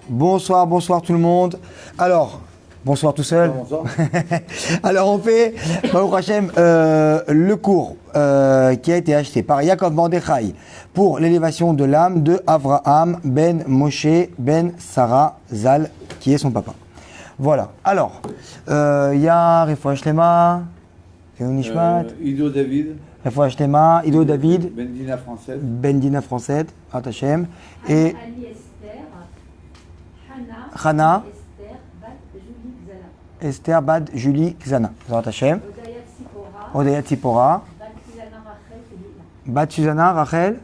Bonsoir, bonsoir tout le monde. Alors, bonsoir tout seul. Bonsoir. Alors on fait, Baruch Hashem, le cours qui a été acheté par Yaakov Mordechai pour l'élévation de l'âme de Avraham ben Moshe ben Sarah Zal, qui est son papa. Voilà. Alors, il y a Refoua Shlema, Nishmat, Ido David, Refoua Shlema, Ido David, Bendina française, Ben Dina française, Hashem, et Ali Esther, Hana, Esther, Bat, Julie, Xana, Esther, Bad, Julie, Xana, Hashem, Odaya Tzipora, Odaya Tzipora, Bat Susanna Rachel, Bat Susanna, Rachel,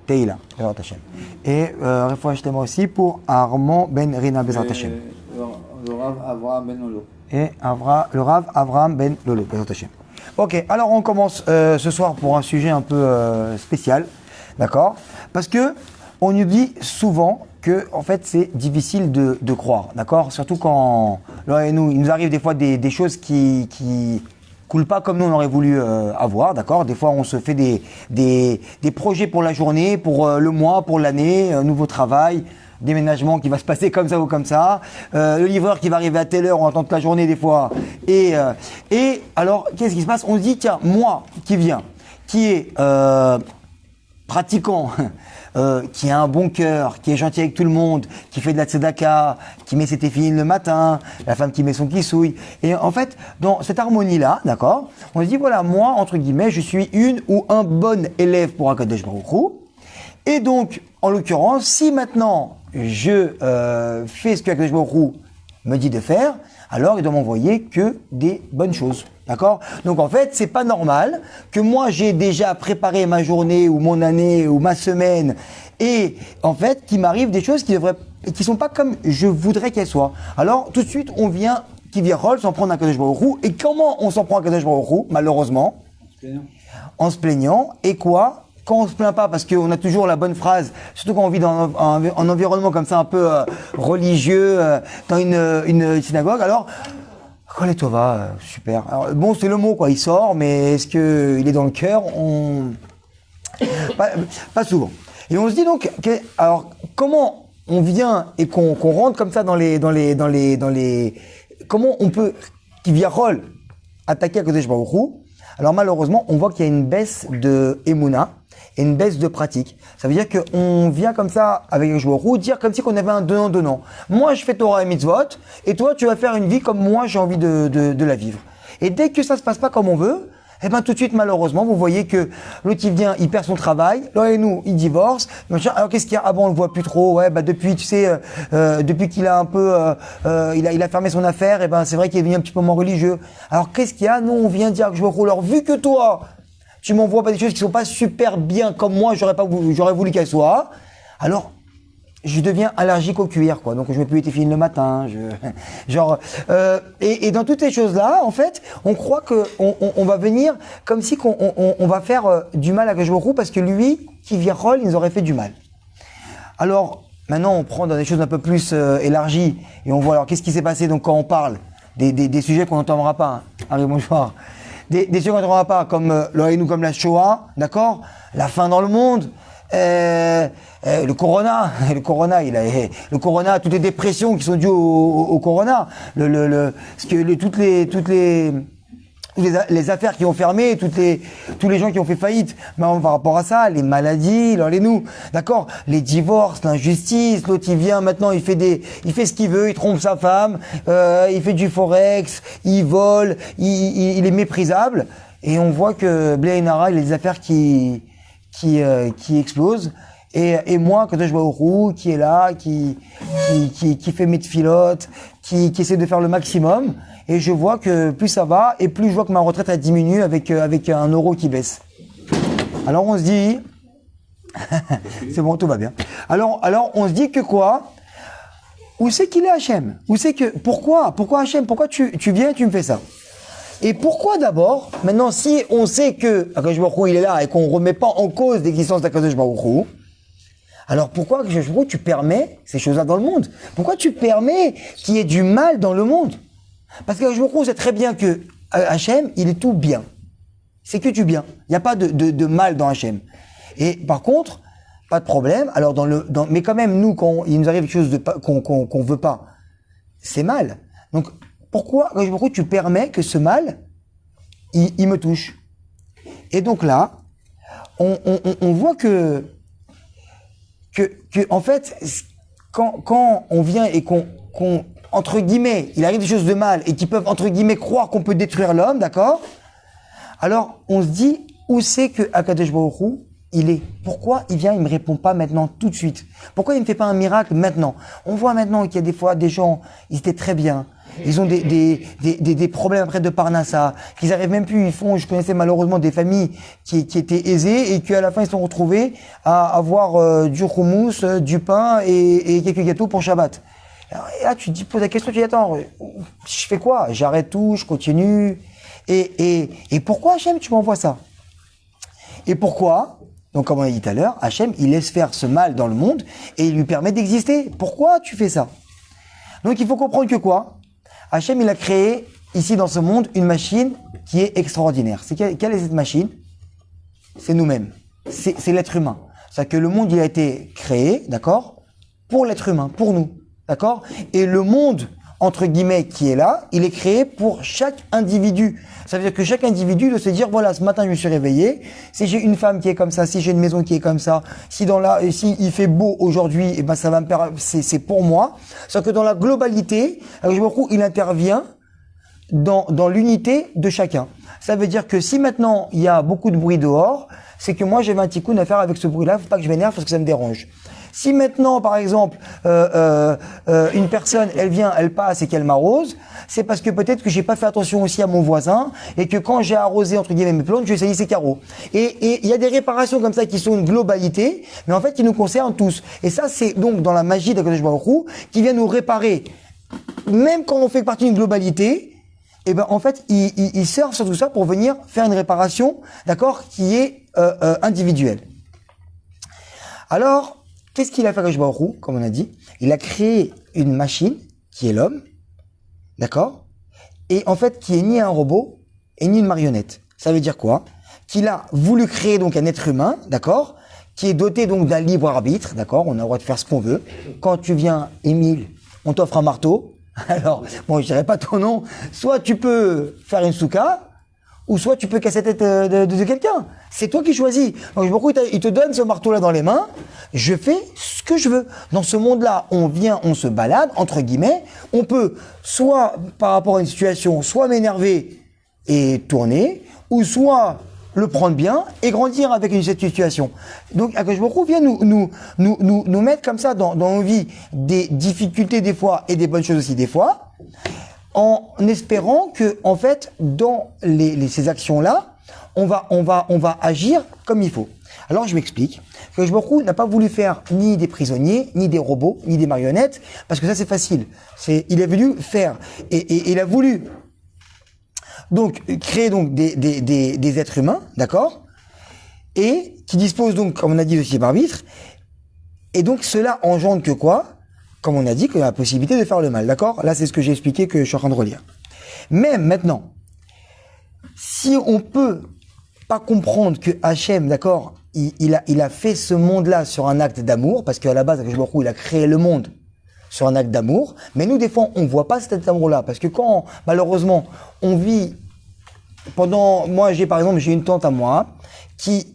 Teila. Teila, Hashem. Et Refoua Shlema aussi pour Armand Ben Rina Bezrat Hashem. le Rav Avraham Ben Olo. Et le Rav Avraham Ben Lolo, Bezrat Hashem. Ok, alors on commence ce soir pour un sujet un peu spécial, d'accord? Parce que on nous dit souvent que en fait c'est difficile de croire, d'accord? Surtout quand il nous arrive des fois des choses qui coulent pas comme nous on aurait voulu avoir, d'accord? Des fois on se fait des projets pour la journée, pour le mois, pour l'année, un nouveau travail, déménagement qui va se passer comme ça ou comme ça, le livreur qui va arriver à telle heure, on attend toute la journée des fois. Et alors, qu'est-ce qui se passe? On se dit, tiens, moi qui viens, qui est pratiquant, qui a un bon cœur, qui est gentil avec tout le monde, qui fait de la tzedaka, qui met ses téfilines le matin, la femme qui met son kissouille. Et en fait, dans cette harmonie-là, d'accord, on se dit, voilà, moi, entre guillemets, je suis une ou un bon élève pour Akadosh Baruch Hu. Et donc, en l'occurrence, si maintenant je fais ce que Akadosh Baruch Hu me dit de faire, alors il doit m'envoyer que des bonnes choses. D'accord? Donc en fait, c'est pas normal que moi j'ai déjà préparé ma journée ou mon année ou ma semaine et en fait qu'il m'arrive des choses qui sont pas comme je voudrais qu'elles soient. Alors tout de suite, on vient s'en prendre à Akadosh Baruch Hu. Et comment on s'en prend à Akadosh Baruch Hu, malheureusement? En se plaignant. Et quoi? Quand on se plaint pas, parce qu'on a toujours la bonne phrase, surtout quand on vit dans un environnement comme ça un peu religieux, dans une synagogue, alors Kol Tova, super. Alors, bon, c'est le mot quoi, il sort, mais est-ce qu'il est dans le cœur? Pas souvent. Et on se dit donc, alors comment on vient et qu'on rentre comme ça dans les, comment on peut, qui vient rôle, attaquer à Kodesh Baruch Hu? Alors malheureusement, on voit qu'il y a une baisse de Emouna et une baisse de pratique. Ça veut dire qu'on vient comme ça avec le joueur ou dire comme si qu'on avait un donnant-donnant. Moi, je fais Torah et Mitzvot et toi, tu vas faire une vie comme moi, j'ai envie de la vivre. Et dès que ça se passe pas comme on veut, eh ben tout de suite, malheureusement, vous voyez que l'autre, il vient, il perd son travail. Là, et nous, il divorce. Machin. Alors, qu'est-ce qu'il y a? Ah bon, on le voit plus trop. Ouais, bah depuis, tu sais, depuis qu'il a un peu, il a fermé son affaire, et ben c'est vrai qu'il est devenu un petit peu moins religieux. Alors, qu'est-ce qu'il y a? Nous, on vient dire que je me roule. Alors, vu que toi, tu m'envoies pas des choses qui sont pas super bien comme moi, j'aurais voulu qu'elles soient. Alors, je deviens allergique au cuir, quoi. Donc, je mets plus les téfilines le matin, et dans toutes ces choses-là, en fait, on croit que on va venir comme si on va faire du mal à Akadosh Baruch Hu parce que lui, qui vient rôle, il nous aurait fait du mal. Alors, maintenant, on prend dans des choses un peu plus élargies et on voit alors qu'est-ce qui s'est passé donc quand on parle des sujets qu'on n'entendra pas. Hein. Allez, bonsoir. Des sujets qu'on n'entendra pas comme comme la Shoah, d'accord? La faim dans le monde. Le corona, le corona, toutes les dépressions qui sont dues au corona, toutes les affaires qui ont fermé, tous les gens qui ont fait faillite, par rapport à ça, les maladies, d'accord, les divorces, l'injustice, l'autre il vient maintenant, il fait ce qu'il veut, il trompe sa femme, il fait du forex, il vole, il est méprisable, et on voit que Blé Nara, il y a des affaires qui explose et moi Kadosh Baruch Hu qui est là qui fait mes tfilotes qui essaie de faire le maximum et je vois que plus ça va et plus je vois que ma retraite elle diminue avec un euro qui baisse. Alors on se dit c'est bon, tout va bien. Alors on se dit que quoi? Où c'est qu'il est Hachem? Où c'est que pourquoi Hachem? Pourquoi tu viens et tu me fais ça? Et pourquoi d'abord, maintenant, si on sait que Akadosh Baruch Hu il est là et qu'on ne remet pas en cause l'existence d'Akadosh Baruch Hu, alors pourquoi Akadosh Baruch Hu tu permets ces choses-là dans le monde? Pourquoi tu permets qu'il y ait du mal dans le monde? Parce qu'Akadosh Baruch Hu sait très bien que Hachem, il est tout bien. C'est que du bien. Il n'y a pas de mal dans Hachem. Et par contre, pas de problème. Alors mais quand même, nous, quand il nous arrive quelque chose qu'on veut pas, c'est mal. Donc, pourquoi tu permets que ce mal, il me touche? Et donc là, on voit que en fait, quand on vient et qu'on entre guillemets, il arrive des choses de mal et qui peuvent entre guillemets croire qu'on peut détruire l'homme, d'accord? Alors, on se dit, où c'est que Akadosh Baruch Hu, il est? Pourquoi il vient, il me répond pas maintenant tout de suite? Pourquoi il ne fait pas un miracle maintenant? On voit maintenant qu'il y a des fois des gens, ils étaient très bien. Ils ont des problèmes après de Parnassa, qu'ils arrivent même plus, je connaissais malheureusement des familles qui étaient aisées et qu'à la fin ils se sont retrouvés à avoir du houmous, du pain et quelques gâteaux pour Shabbat. Alors, et là tu te poses la question, tu dis attends, je fais quoi? J'arrête tout, je continue. Et pourquoi Hachem tu m'envoies ça? Et pourquoi? Donc comme on a dit tout à l'heure, Hachem il laisse faire ce mal dans le monde et il lui permet d'exister. Pourquoi tu fais ça? Donc il faut comprendre que quoi? Hachem, il a créé, ici dans ce monde, une machine qui est extraordinaire. Quelle est cette machine? C'est nous-mêmes. C'est l'être humain. C'est-à-dire que le monde, il a été créé, d'accord? Pour l'être humain, pour nous, d'accord? Et le monde, entre guillemets, qui est là, il est créé pour chaque individu. Ça veut dire que chaque individu doit se dire, voilà, ce matin, je me suis réveillé. Si j'ai une femme qui est comme ça, si j'ai une maison qui est comme ça, si il fait beau aujourd'hui, eh ben, ça va me permettre, c'est pour moi. Sauf que dans la globalité, il intervient dans l'unité de chacun. Ça veut dire que si maintenant, il y a beaucoup de bruit dehors, c'est que moi, j'avais un tikkun à faire avec ce bruit-là. Faut pas que je m'énerve parce que ça me dérange. Si maintenant, par exemple, une personne, elle vient, elle passe et qu'elle m'arrose, c'est parce que peut-être que j'ai pas fait attention aussi à mon voisin et que quand j'ai arrosé, entre guillemets, mes plantes, j'ai sali ses carreaux. Et il y a des réparations comme ça qui sont une globalité, mais en fait, qui nous concernent tous. Et ça, c'est donc dans la magie d'Akadosh Baruch Hu qui vient nous réparer. Même quand on fait partie d'une globalité, et ben, en fait, il sert sur tout ça pour venir faire une réparation, d'accord, qui est individuelle. Alors, qu'est-ce qu'il a fait Akadosh Baruch Hu, comme on a dit? Il a créé une machine qui est l'homme, d'accord? Et en fait, qui est ni un robot et ni une marionnette. Ça veut dire quoi? Qu'il a voulu créer donc un être humain, d'accord? Qui est doté donc d'un libre arbitre, d'accord? On a le droit de faire ce qu'on veut. Quand tu viens, Émile, on t'offre un marteau. Alors, bon, je dirais pas ton nom. Soit tu peux faire une souka, ou soit tu peux casser la tête de quelqu'un. C'est toi qui choisis. Donc, il te donne ce marteau-là dans les mains. Je fais ce que je veux. Dans ce monde-là, on vient, on se balade, entre guillemets. On peut, soit par rapport à une situation, soit m'énerver et tourner, ou soit le prendre bien et grandir avec cette situation. Donc, Akadosh Baruch Hu vient nous mettre comme ça dans nos vies des difficultés des fois et des bonnes choses aussi des fois, en espérant que, en fait, dans ces actions-là, on va agir comme il faut. Alors, je m'explique. Akadosh Baruch Hu n'a pas voulu faire ni des prisonniers, ni des robots, ni des marionnettes, parce que ça, c'est facile. Il a voulu faire, et il a voulu donc créer donc des êtres humains, d'accord, et qui disposent donc, comme on a dit, de libre arbitre, et donc cela engendre que quoi? Comme on a dit, qu'il y a la possibilité de faire le mal, d'accord? Là, c'est ce que j'ai expliqué, que je suis en train de relire. Même maintenant, si on peut pas comprendre que Hachem, d'accord, il a fait ce monde-là sur un acte d'amour, parce qu'à la base, il a créé le monde sur un acte d'amour, mais nous, des fois, on voit pas cet acte d'amour-là, parce que quand, malheureusement, on vit moi, par exemple, j'ai une tante à moi, qui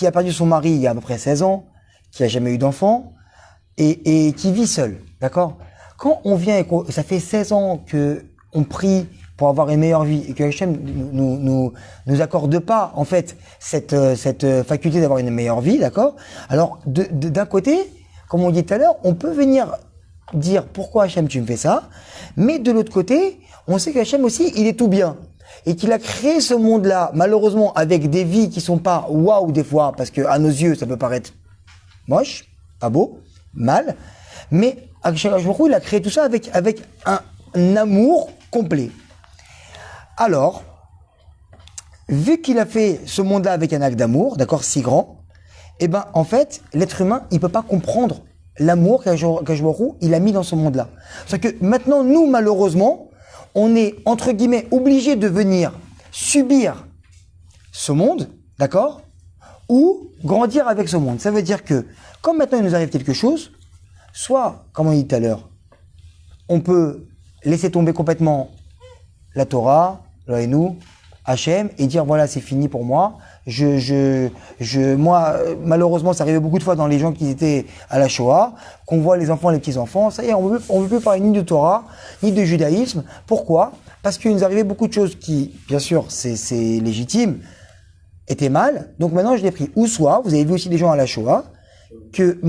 a perdu son mari il y a à peu près 16 ans, qui a jamais eu d'enfant, et qui vit seule, d'accord? Quand on vient et ça fait 16 ans que on prie pour avoir une meilleure vie, et que Hachem nous accorde pas, en fait, cette faculté d'avoir une meilleure vie, d'accord? Alors, d'un côté, comme on dit tout à l'heure, on peut venir dire pourquoi Hachem tu me fais ça, mais de l'autre côté, on sait qu'Hachem aussi, il est tout bien. Et qu'il a créé ce monde-là, malheureusement, avec des vies qui sont pas waouh des fois, parce que à nos yeux, ça peut paraître moche, pas beau, mal, mais il a créé tout ça avec un amour complet. Alors, vu qu'il a fait ce monde-là avec un acte d'amour, d'accord, si grand, eh ben, en fait, l'être humain, il peut pas comprendre l'amour qu'il a mis dans ce monde-là. C'est-à-dire que maintenant, nous, malheureusement, on est, entre guillemets, obligé de venir subir ce monde, d'accord? ou grandir avec ce monde. Ça veut dire que, comme maintenant il nous arrive quelque chose, soit, comme on dit tout à l'heure, on peut laisser tomber complètement la Torah, nous, Hachem, et dire voilà, c'est fini pour moi. Moi, malheureusement, ça arrivait beaucoup de fois dans les gens qui étaient à la Shoah, qu'on voit les enfants, les petits-enfants, ça y est, on ne veut plus parler ni de Torah, ni de judaïsme. Pourquoi? Parce qu'il nous arrivait beaucoup de choses qui, bien sûr, c'est légitime, étaient mal. Donc maintenant, je l'ai pris. Ou soit, vous avez vu aussi des gens à la Shoah, que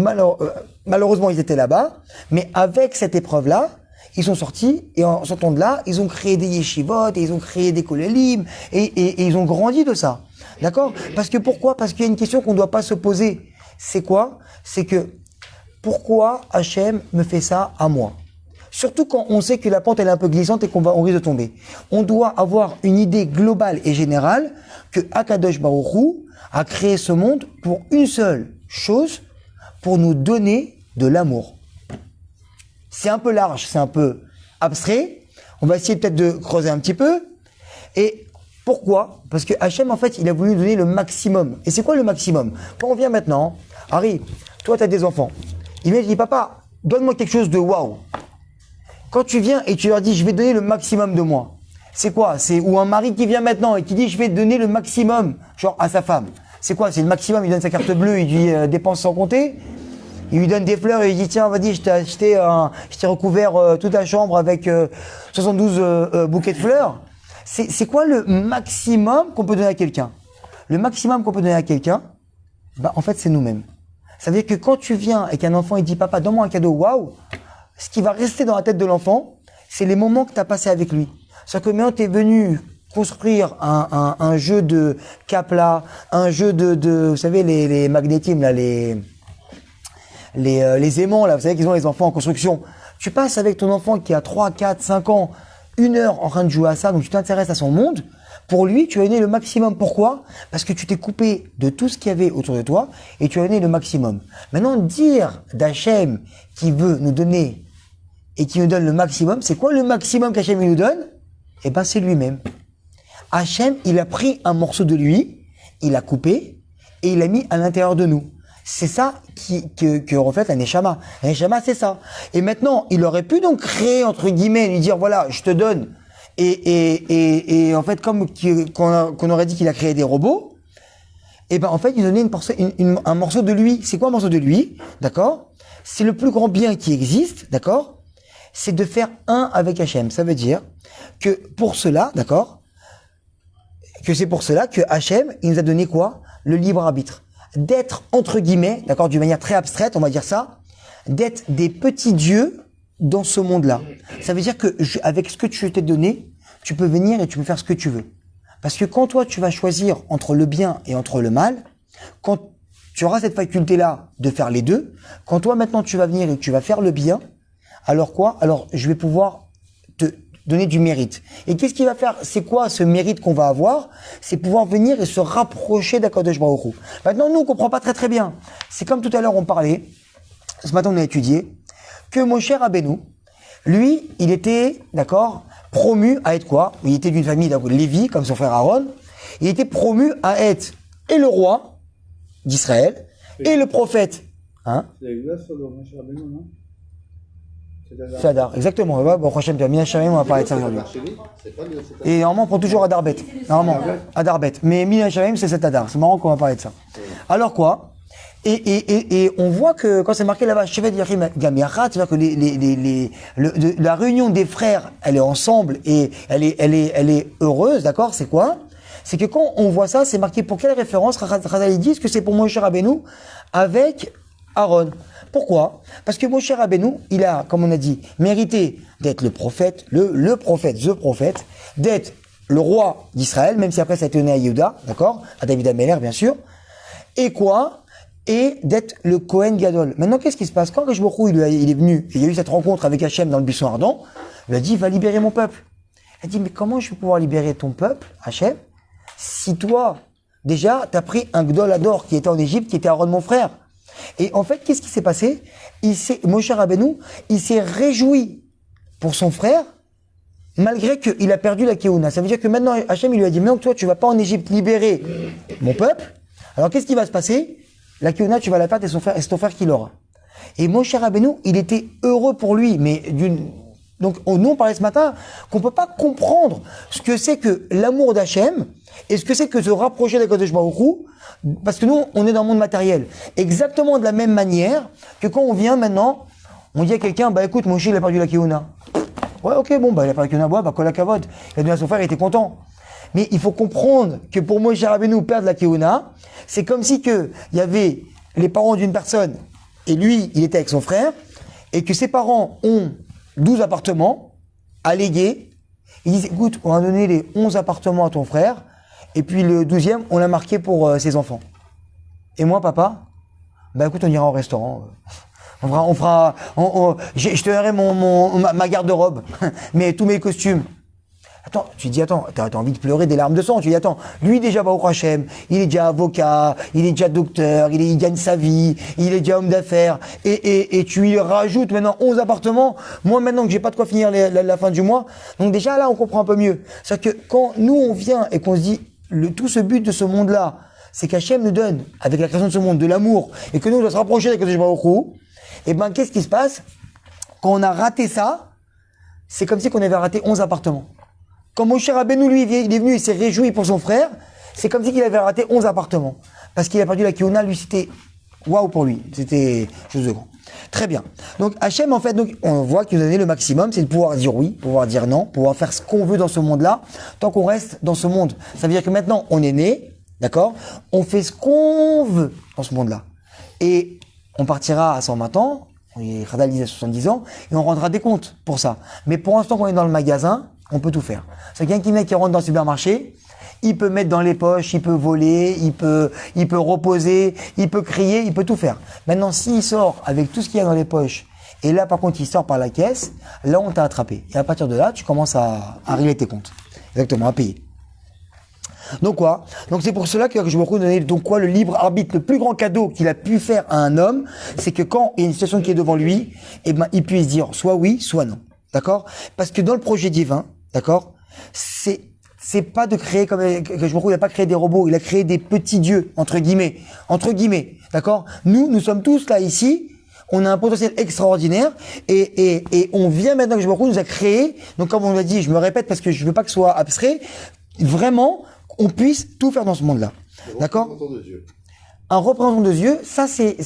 malheureusement, ils étaient là-bas, mais avec cette épreuve-là, ils sont sortis, et en sortant de là, ils ont créé des yeshivot, et ils ont créé des kolélim, et ils ont grandi de ça. D'accord? Parce que pourquoi? Parce qu'il y a une question qu'on ne doit pas se poser. C'est quoi? C'est que, pourquoi Hachem me fait ça à moi? Surtout quand on sait que la pente elle est un peu glissante et on risque de tomber. On doit avoir une idée globale et générale que Akadosh Baruch Hu a créé ce monde pour une seule chose, pour nous donner de l'amour. C'est un peu large, c'est un peu abstrait. On va essayer peut-être de creuser un petit peu. Et pourquoi? Parce que Hachem, en fait, il a voulu nous donner le maximum. Et c'est quoi le maximum? Quand on vient maintenant, Harry, toi, tu as des enfants. Il vient et dit, papa, donne-moi quelque chose de waouh. Quand tu viens et tu leur dis, je vais donner le maximum de moi. C'est quoi? C'est ou un mari qui vient maintenant et qui dit, je vais donner le maximum, genre à sa femme. C'est quoi? C'est le maximum, il donne sa carte bleue, il dit, dépense sans compter. Il lui donne des fleurs et il dit, tiens, vas-y, je t'ai recouvert toute la chambre avec 72 bouquets de fleurs. C'est quoi le maximum qu'on peut donner à quelqu'un? Le maximum qu'on peut donner à quelqu'un, bah, en fait, c'est nous-mêmes. Ça veut dire que quand tu viens et qu'un enfant, il dit, papa, donne-moi un cadeau, waouh, ce qui va rester dans la tête de l'enfant, c'est les moments que tu as passés avec lui. C'est-à-dire que maintenant, tu es venu construire un jeu de capla, un jeu de vous savez, les magnétimes, là, les aimants, là, vous savez qu'ils ont les enfants en construction. Tu passes avec ton enfant qui a 3, 4, 5 ans, 1 heure en train de jouer à ça, donc tu t'intéresses à son monde. Pour lui, tu as donné le maximum. Pourquoi? Parce que tu t'es coupé de tout ce qu'il y avait autour de toi et tu as donné le maximum. Maintenant, dire d'Hachem qui veut nous donner et qui nous donne le maximum, c'est quoi le maximum qu'Hachem nous donne? Eh ben, c'est lui-même. Hachem, il a pris un morceau de lui, il l'a coupé et il l'a mis à l'intérieur de nous. C'est ça que reflète la Neshama. La Neshama, c'est ça. Et maintenant, il aurait pu donc créer, entre guillemets, lui dire, voilà, je te donne. Et en fait, comme qu'on aurait dit qu'il a créé des robots, et ben, en fait, il donnait un morceau de lui. C'est quoi un morceau de lui? D'accord? C'est le plus grand bien qui existe, d'accord? C'est de faire un avec Hachem. Ça veut dire que pour cela, d'accord? Que c'est pour cela que Hachem, il nous a donné quoi? Le libre arbitre. D'être, entre guillemets, d'accord, d'une manière très abstraite, on va dire ça, d'être des petits dieux dans ce monde-là. Ça veut dire que avec ce que tu t'es donné, tu peux venir et tu peux faire ce que tu veux. Parce que quand toi, tu vas choisir entre le bien et entre le mal, quand tu auras cette faculté-là de faire les deux, quand toi, maintenant, tu vas venir et tu vas faire le bien, alors quoi? Alors, je vais pouvoir te donner du mérite. Et qu'est-ce qu'il va faire? C'est quoi ce mérite qu'on va avoir? C'est pouvoir venir et se rapprocher d'Akadosh Baruch Hu. Maintenant, nous, on comprend pas très bien. C'est comme tout à l'heure, on parlait, ce matin, on a étudié, que Moshe Rabbeinu, lui, il était, d'accord, promu à être quoi? Il était d'une famille de Lévi, comme son frère Aaron. Il était promu à être et le roi d'Israël, et le prophète. Hein? C'est exact sur le Moshe Rabbeinu, non? C'est Adar, exactement. Ouais, bon, prochaine Mina Shamim, on va parler de ça aujourd'hui. Et normalement, on prend toujours Adar Bet. Normalement, Adar Bet. Mais Mina Shamim, c'est cet Adar. C'est marrant qu'on va parler de ça. Alors quoi? Et on voit que quand c'est marqué là-bas, Shevet Yachim Gam Yachat, c'est-à-dire que la réunion des frères, elle est ensemble et elle est heureuse, d'accord? C'est quoi? C'est que quand on voit ça, c'est marqué pour quelle référence? Chazal disent que c'est pour Moshe Rabbeinu avec Aaron. Pourquoi? Parce que Moshe Rabbeinu, il a, comme on a dit, mérité d'être le prophète, the prophète, d'être le roi d'Israël, même si après ça a été donné à Yehuda, d'accord? À David Ameller, bien sûr. Et quoi? Et d'être le Kohen Gadol. Maintenant, qu'est-ce qui se passe? Quand Akadosh Baruch Hu, il est venu, et il y a eu cette rencontre avec Hachem dans le buisson ardent, il a dit, va libérer mon peuple. Il a dit, mais comment je vais pouvoir libérer ton peuple, Hachem, si toi, déjà, t'as pris un Gdol Ador qui était en Égypte, qui était Aaron, mon frère? Et en fait, qu'est-ce qui s'est passé? Moshe Rabbeinu, il s'est réjoui pour son frère, malgré qu'il a perdu la Kéouna. Ça veut dire que maintenant, Hachem, il lui a dit, maintenant que toi, tu vas pas en Égypte libérer mon peuple, Alors qu'est-ce qui va se passer? La Keuna, tu vas la perdre et c'est ton frère qui l'aura. Et Moshe Rabbeinu, il était heureux pour lui, mais donc nous on parlait ce matin qu'on peut pas comprendre ce que c'est que l'amour d'Hachem et ce que c'est que se rapprocher d'Akadosh Baruch Hu, parce que nous on est dans le monde matériel. Exactement de la même manière que quand on vient maintenant, on dit à quelqu'un, bah écoute, Moshe il a perdu la Keuna. Ouais, ok, bon, bah il a perdu la Keuna, bah kol hakavod. Il a donné à son frère, il était content. Mais il faut comprendre que pour Moshe Rabbeinu perdre la Keuna, c'est comme si il y avait les parents d'une personne et lui, il était avec son frère, et que ses parents ont 12 appartements à léguer. Ils disent, écoute, on va donner les 11 appartements à ton frère, et puis le 12e, on l'a marqué pour ses enfants. Et moi, papa, bah écoute, on ira au restaurant. Je te donnerai ma garde-robe, mais tous mes costumes. Attends, tu dis, t'as envie de pleurer des larmes de sang. Tu dis, attends, lui déjà, Baruch Hashem, il est déjà avocat, il est déjà docteur, il gagne sa vie, il est déjà homme d'affaires, et tu lui rajoutes maintenant 11 appartements. Moi, maintenant que j'ai pas de quoi finir la fin du mois, donc déjà là, on comprend un peu mieux. C'est-à-dire que quand nous, on vient et qu'on se dit, tout ce but de ce monde-là, c'est qu'Hachem nous donne, avec la création de ce monde, de l'amour, et que nous, on doit se rapprocher avec le Baruch Hu, et ben, qu'est-ce qui se passe? Quand on a raté ça, c'est comme si on avait raté 11 appartements. Quand Moshe Rabbeinu, lui, il est venu, il s'est réjoui pour son frère, c'est comme si il avait raté 11 appartements. Parce qu'il a perdu la Keuna, lui, c'était waouh pour lui. C'était chose de grand. Très bien. Donc, Hachem, en fait, donc, on voit qu'il nous a donné le maximum, c'est de pouvoir dire oui, pouvoir dire non, pouvoir faire ce qu'on veut dans ce monde-là, tant qu'on reste dans ce monde. Ça veut dire que maintenant, on est né, d'accord? On fait ce qu'on veut dans ce monde-là. Et on partira à 120 ans, on est radalisé à 70 ans, et on rendra des comptes pour ça. Mais pour l'instant qu'on est dans le magasin, on peut tout faire. C'est quelqu'un qui rentre dans le supermarché, il peut mettre dans les poches, il peut voler, il peut reposer, il peut crier, il peut tout faire. Maintenant, s'il sort avec tout ce qu'il y a dans les poches, et là, par contre, il sort par la caisse, là, on t'a attrapé. Et à partir de là, tu commences à régler tes comptes. Exactement, à payer. Donc quoi? Donc c'est pour cela que je me retrouve donner donc quoi le libre arbitre, le plus grand cadeau qu'il a pu faire à un homme, c'est que quand il y a une situation qui est devant lui, eh ben, il puisse dire soit oui, soit non. D'accord? Parce que dans le projet divin, d'accord, c'est pas de créer comme que je me trouve, il a pas créé des robots, il a créé des petits dieux entre guillemets, d'accord. Nous sommes tous là ici, on a un potentiel extraordinaire et on vient maintenant que je me retrouve nous a créé. Donc comme on l'a dit, je me répète parce que je veux pas que ce soit abstrait, vraiment on puisse tout faire dans ce monde-là, d'accord. Un représentant de Dieu, ça c'est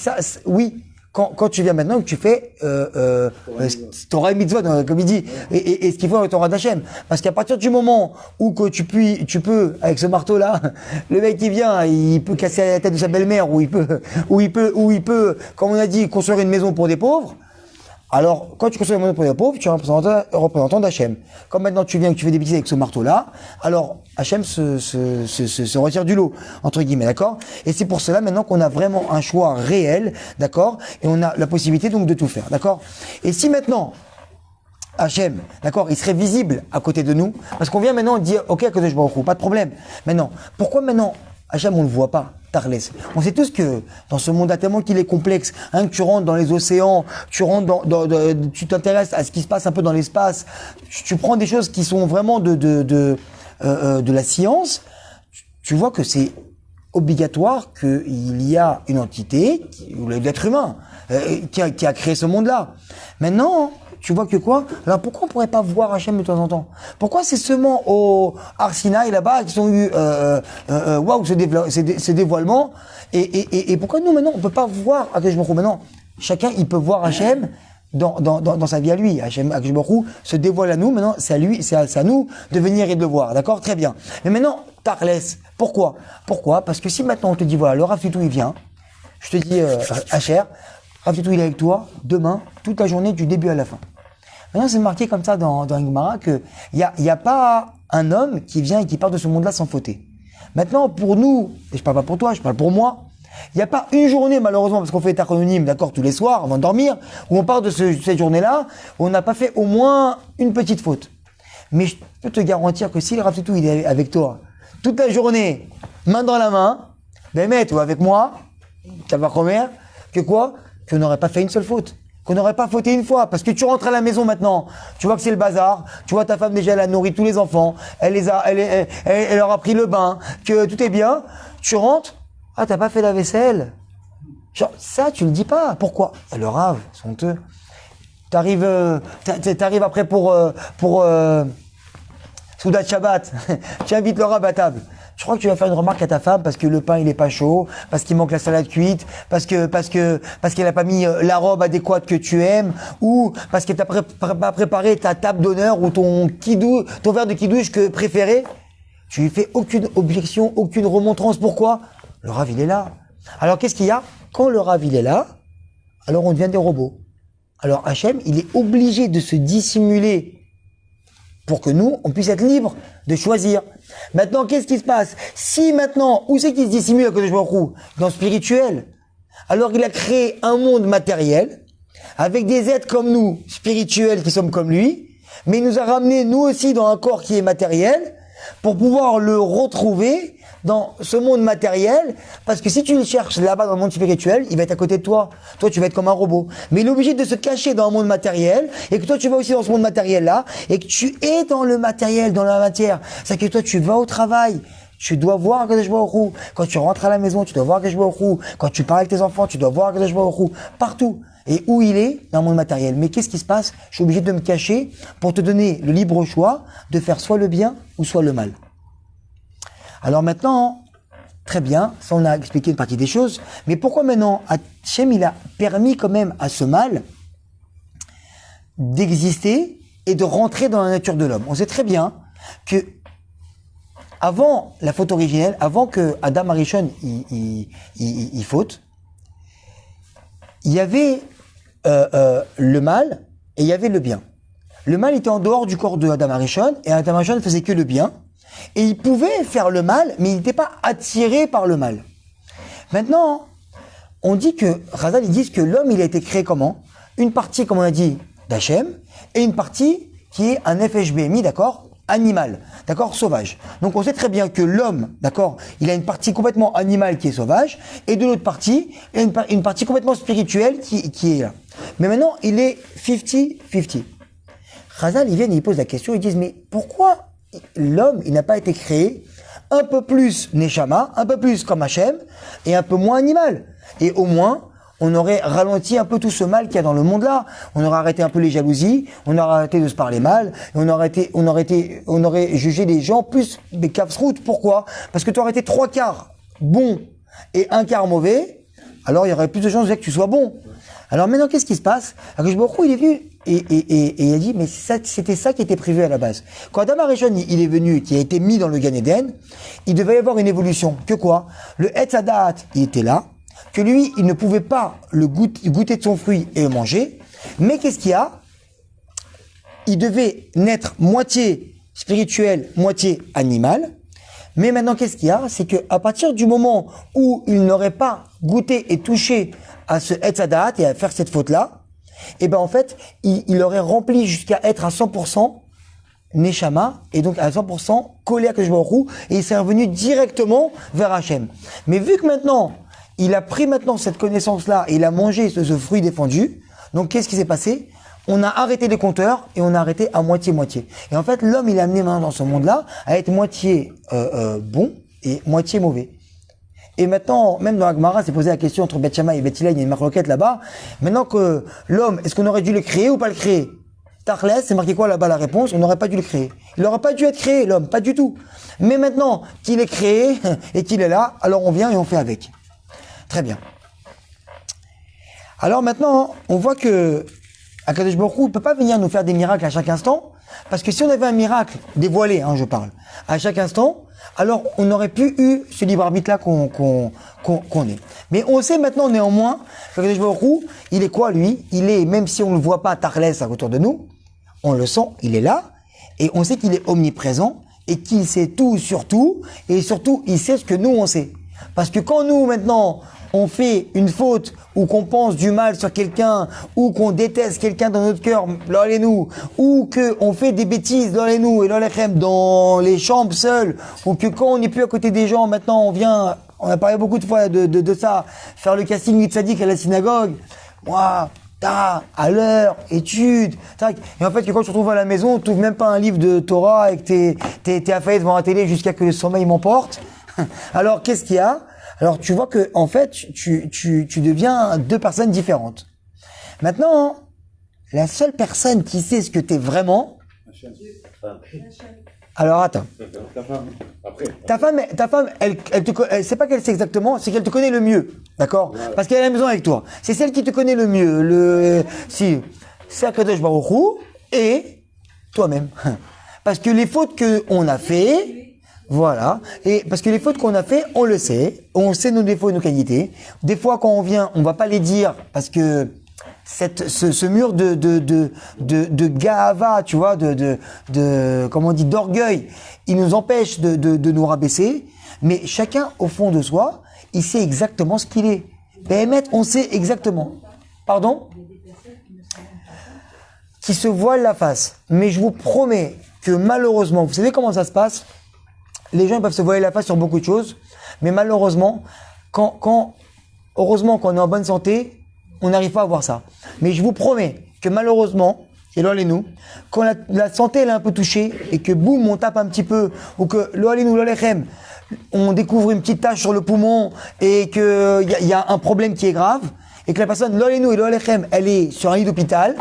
oui. Quand tu viens maintenant, que tu fais Torah et mitzvot, comme il dit, et ce qu'il faut avec Torah d'Hachem. Parce qu'à partir du moment où que tu peux, avec ce marteau-là, le mec qui vient, il peut casser la tête de sa belle-mère, ou il peut, comme on a dit, construire une maison pour des pauvres. Alors, quand tu construis une maison pour des pauvres, tu es un représentant d'Hachem. Comme maintenant tu viens que tu fais des bêtises avec ce marteau-là, alors Hachem se retire du lot, entre guillemets, d'accord? Et c'est pour cela maintenant qu'on a vraiment un choix réel, d'accord? Et on a la possibilité donc de tout faire, d'accord? Et si maintenant, Hachem, d'accord, il serait visible à côté de nous, parce qu'on vient maintenant dire, ok, Kadosh Baruch Hu, pas de problème. Maintenant, pourquoi maintenant Hachem, on ne le voit pas? Tarles. On sait tous que dans ce monde tellement qu'il est complexe, que tu rentres dans les océans, tu t'intéresses à ce qui se passe un peu dans l'espace, tu prends des choses qui sont vraiment de la science, tu vois que c'est obligatoire qu'il y a une entité, l'être humain, qui a créé ce monde-là. Maintenant, tu vois que quoi? Alors pourquoi on pourrait pas voir Hachem de temps en temps? Pourquoi c'est seulement au Arsinaï là-bas qu'ils ont eu waouh ce dévoilement et pourquoi nous maintenant on peut pas voir Hachem maintenant? Chacun il peut voir Hachem dans sa vie à lui. Hachem se dévoile à nous maintenant, c'est à lui, c'est à nous de venir et de le voir. D'accord? Très bien. Mais maintenant, Tarles, pourquoi? Parce que si maintenant on te dit voilà, le Rav Tutou il vient, je te dis Hacher, Rav Tutou il est avec toi demain toute la journée du début à la fin. Maintenant, c'est marqué comme ça dans une Gemara que y a pas un homme qui vient et qui part de ce monde-là sans fauter. Maintenant, pour nous, et je parle pas pour toi, je parle pour moi, il n'y a pas une journée, malheureusement, parce qu'on fait Tachanonyme, d'accord, tous les soirs, avant de dormir, où on part de cette journée-là, où on n'a pas fait au moins une petite faute. Mais je peux te garantir que si le Rav Tutou, il est avec toi, toute la journée, main dans la main, Bémet, ou avec moi, tu vas combien, que quoi? Qu'on n'aurait pas fait une seule faute. Qu'on n'aurait pas fauté une fois, parce que tu rentres à la maison maintenant, tu vois que c'est le bazar, tu vois ta femme déjà elle a nourri tous les enfants, elle leur a pris le bain, que tout est bien, tu rentres, Ah, t'as pas fait la vaisselle? Genre, ça, tu le dis pas. Pourquoi? Et le Rav, c'est honteux. T'arrives après pour Soudat Shabbat. Tu invites le Rav à table. Je crois que tu vas faire une remarque à ta femme parce que le pain il est pas chaud, parce qu'il manque la salade cuite, parce qu'elle a pas mis la robe adéquate que tu aimes, ou parce qu'elle t'a pas préparé ta table d'honneur ou ton verre de kidouche préféré. Tu lui fais aucune objection, aucune remontrance. Pourquoi? Le Rav il est là. Alors qu'est-ce qu'il y a? Quand le Rav il est là, alors on devient des robots. Alors Hachem il est obligé de se dissimuler pour que nous, on puisse être libre de choisir. Maintenant, qu'est-ce qui se passe? Si maintenant, où c'est qu'il se dissimule à Kadosh Baruch Hu? Dans le spirituel. Alors il a créé un monde matériel, avec des êtres comme nous, spirituels qui sommes comme lui, mais il nous a ramenés nous aussi dans un corps qui est matériel, pour pouvoir le retrouver dans ce monde matériel, parce que si tu le cherches là-bas dans le monde spirituel, il va être à côté de toi. Toi, tu vas être comme un robot. Mais il est obligé de se cacher dans un monde matériel, et que toi, tu vas aussi dans ce monde matériel-là, et que tu es dans le matériel, dans la matière. C'est-à-dire que toi, tu vas au travail, tu dois voir Kadosh Baruch Hu. Quand tu rentres à la maison, tu dois voir Kadosh Baruch Hu. Quand tu parles avec tes enfants, tu dois voir Kadosh Baruch Hu. Partout. Et où il est? Dans le monde matériel. Mais qu'est-ce qui se passe? Je suis obligé de me cacher pour te donner le libre choix de faire soit le bien ou soit le mal. Alors maintenant, très bien, ça on a expliqué une partie des choses, mais pourquoi maintenant Hachem il a permis quand même à ce mal d'exister et de rentrer dans la nature de l'homme? On sait très bien que avant la faute originelle, avant que Adam Arishon il faute, il y avait le mal et il y avait le bien. Le mal était en dehors du corps de Adam Arishon et Adam Arishon ne faisait que le bien. Et il pouvait faire le mal, mais il n'était pas attiré par le mal. Maintenant, on dit que, Razal, ils disent que l'homme, il a été créé comment? Une partie, comme on a dit, d'Hachem, et une partie qui est un FHBMI, d'accord? Animal, d'accord? Sauvage. Donc on sait très bien que l'homme, d'accord? Il a une partie complètement animale qui est sauvage, et de l'autre partie, il a une partie complètement spirituelle qui est là. Mais maintenant, il est 50-50. Razal, ils viennent, ils posent la question, ils disent, mais pourquoi l'homme, il n'a pas été créé un peu plus Neshama, un peu plus comme Hachem, et un peu moins animal. Et au moins, on aurait ralenti un peu tout ce mal qu'il y a dans le monde-là. On aurait arrêté un peu les jalousies, on aurait arrêté de se parler mal, et on aurait jugé les gens plus des caves-routes. Pourquoi? Parce que tu aurais été 3 quarts bon et 1 quart mauvais, alors il y aurait plus de chances que tu sois bon. Alors maintenant, qu'est-ce qui se passe? Akadosh Baruch Hu, il est venu et il a dit, mais c'était ça qui était prévu à la base. Quand Adam Arishon, il est venu, qui a été mis dans le Gan Eden, il devait y avoir une évolution. Que quoi? Le Etz Hadat, il était là, que lui, il ne pouvait pas goûter de son fruit et le manger, mais qu'est-ce qu'il y a? Il devait naître moitié spirituel, moitié animal. Mais maintenant, qu'est-ce qu'il y a? C'est qu'à partir du moment où il n'aurait pas goûté et touché à ce Etz Hadat et à faire cette faute-là, et ben en fait, il aurait rempli jusqu'à être à 100% Neshama, et donc à 100% collé à Kadosh Baruch Hu, et il s'est revenu directement vers Hachem. Mais vu que maintenant, il a pris maintenant cette connaissance-là, et il a mangé ce fruit défendu, donc qu'est-ce qui s'est passé? On a arrêté les compteurs, et on a arrêté à moitié-moitié. Et en fait, l'homme, il est amené maintenant dans ce monde-là, à être moitié bon, et moitié mauvais. Et maintenant, même dans la Gemara, c'est posé la question entre Beth Shammai et Beth Hillel, il y a une marloquette là-bas. Maintenant que l'homme, est-ce qu'on aurait dû le créer ou pas le créer? Tachles, c'est marqué quoi là-bas la réponse? On n'aurait pas dû le créer. Il n'aurait pas dû être créé, l'homme, pas du tout. Mais maintenant qu'il est créé et qu'il est là, alors on vient et on fait avec. Très bien. Alors maintenant, on voit que Akadosh Baruch Hu ne peut pas venir nous faire des miracles à chaque instant, parce que si on avait un miracle dévoilé, je parle, à chaque instant, alors on n'aurait plus eu ce libre arbitre-là qu'on est. Mais on sait maintenant néanmoins que Akadosh Baruch Hu, il est quoi lui? Il est, même si on ne le voit pas Tarles autour de nous, on le sent, il est là, et on sait qu'il est omniprésent, et qu'il sait tout sur tout, et surtout il sait ce que nous on sait. Parce que quand nous maintenant on fait une faute ou qu'on pense du mal sur quelqu'un ou qu'on déteste quelqu'un dans notre cœur, nous, ou qu'on fait des bêtises nous et dans les chambres seuls, ou que quand on n'est plus à côté des gens, maintenant on vient, on a parlé beaucoup de fois de ça, faire le casting tzaddik à la synagogue, moi, à l'heure, étude, tac. Et en fait, quand tu te retrouves à la maison, tu n'ouvres même pas un livre de Torah et que t'es affalé devant la télé jusqu'à que le sommeil m'emporte. Alors, qu'est-ce qu'il y a? Alors tu vois que en fait, tu deviens deux personnes différentes. Maintenant, la seule personne qui sait ce que tu es vraiment. Alors attends. Ta femme, après. Ta femme, elle c'est pas qu'elle sait exactement, c'est qu'elle te connaît le mieux, d'accord? Voilà. Parce qu'elle est à la maison avec toi. C'est celle qui te connaît le mieux. C'est Akadosh Baruch Hu et toi-même. Parce que les fautes que on a fait, voilà. Et parce que les fautes qu'on a fait, on le sait. On sait nos défauts et nos qualités. Des fois, quand on vient, on va pas les dire parce que ce mur de gahava, tu vois, comment on dit, d'orgueil, il nous empêche de nous rabaisser. Mais chacun, au fond de soi, il sait exactement ce qu'il est. Béhémet, on sait exactement. Pardon? Qui se voilent la face. Mais je vous promets que malheureusement, vous savez comment ça se passe? Les gens peuvent se voiler la face sur beaucoup de choses, mais malheureusement, heureusement qu'on est en bonne santé, on n'arrive pas à voir ça. Mais je vous promets que malheureusement, et nous, quand la santé elle est un peu touchée et que boum, on tape un petit peu, ou que l'oléchem, on découvre une petite tache sur le poumon et qu'il y a un problème qui est grave, et que la personne, l'olénou et l'oléchem, elle est sur un lit d'hôpital,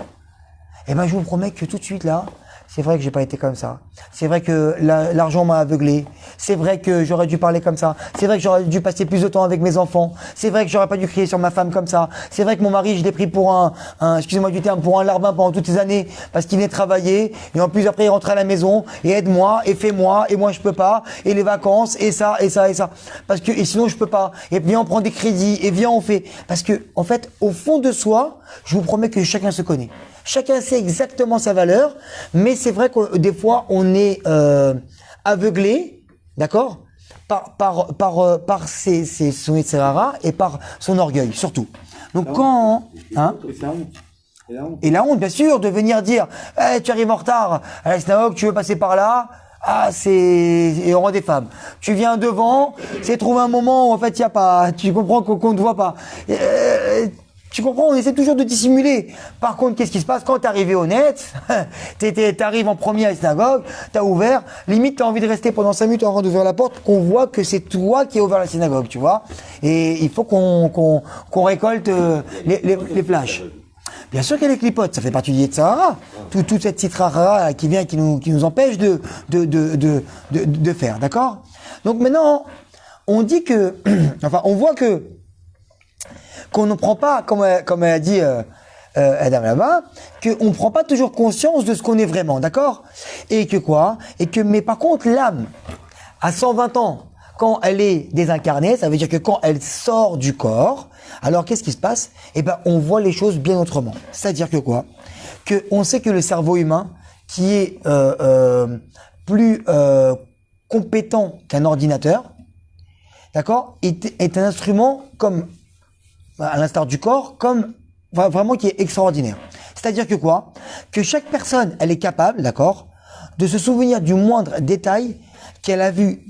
et ben je vous promets que tout de suite là, c'est vrai que j'ai pas été comme ça. C'est vrai que l'argent m'a aveuglé. C'est vrai que j'aurais dû parler comme ça. C'est vrai que j'aurais dû passer plus de temps avec mes enfants. C'est vrai que j'aurais pas dû crier sur ma femme comme ça. C'est vrai que mon mari, je l'ai pris pour excusez-moi du terme, pour un larbin pendant toutes ces années parce qu'il venait travailler. Et en plus, après, il rentrait à la maison et aide-moi et fais-moi et moi, je peux pas. Et les vacances et ça et ça et ça. Parce que, et sinon, je peux pas. Et viens, on prend des crédits et viens, on fait. Parce que, en fait, au fond de soi, je vous promets que chacun se connaît. Chacun sait exactement sa valeur, mais c'est vrai que des fois on est aveuglé, d'accord, par son Yetzirara et par son orgueil surtout. Donc et la honte, bien sûr, de venir dire, hey, tu arrives en retard à la synagogue, tu veux passer par là. Ah, c'est au rang des femmes. Tu viens devant, c'est trouver un moment où en fait il y a pas, tu comprends qu'on ne voit pas. Tu comprends, on essaie toujours de dissimuler. Par contre, qu'est-ce qui se passe quand t'es arrivé honnête? T'arrives en premier à la synagogue, t'as ouvert, limite t'as envie de rester pendant 5 minutes en train d'ouvrir la porte, qu'on voit que c'est toi qui as ouvert la synagogue, tu vois. Et il faut qu'on récolte les flashs. Bien sûr qu'elle est clipote, ça fait partie du Yetzirara. Toute cette citrara qui vient, qui nous empêche de faire, d'accord? Donc maintenant, on dit que, enfin, on voit qu'on ne prend pas, comme elle a dit Adam là-bas, qu'on ne prend pas toujours conscience de ce qu'on est vraiment, d'accord? Et que quoi? Mais par contre, l'âme, à 120 ans, quand elle est désincarnée, ça veut dire que quand elle sort du corps, alors qu'est-ce qui se passe? Eh ben, on voit les choses bien autrement. C'est-à-dire que quoi? Que on sait que le cerveau humain, qui est plus compétent qu'un ordinateur, d'accord, est un instrument comme à l'instar du corps, comme vraiment qui est extraordinaire. C'est-à-dire que quoi? Que chaque personne, elle est capable, d'accord, de se souvenir du moindre détail qu'elle a vu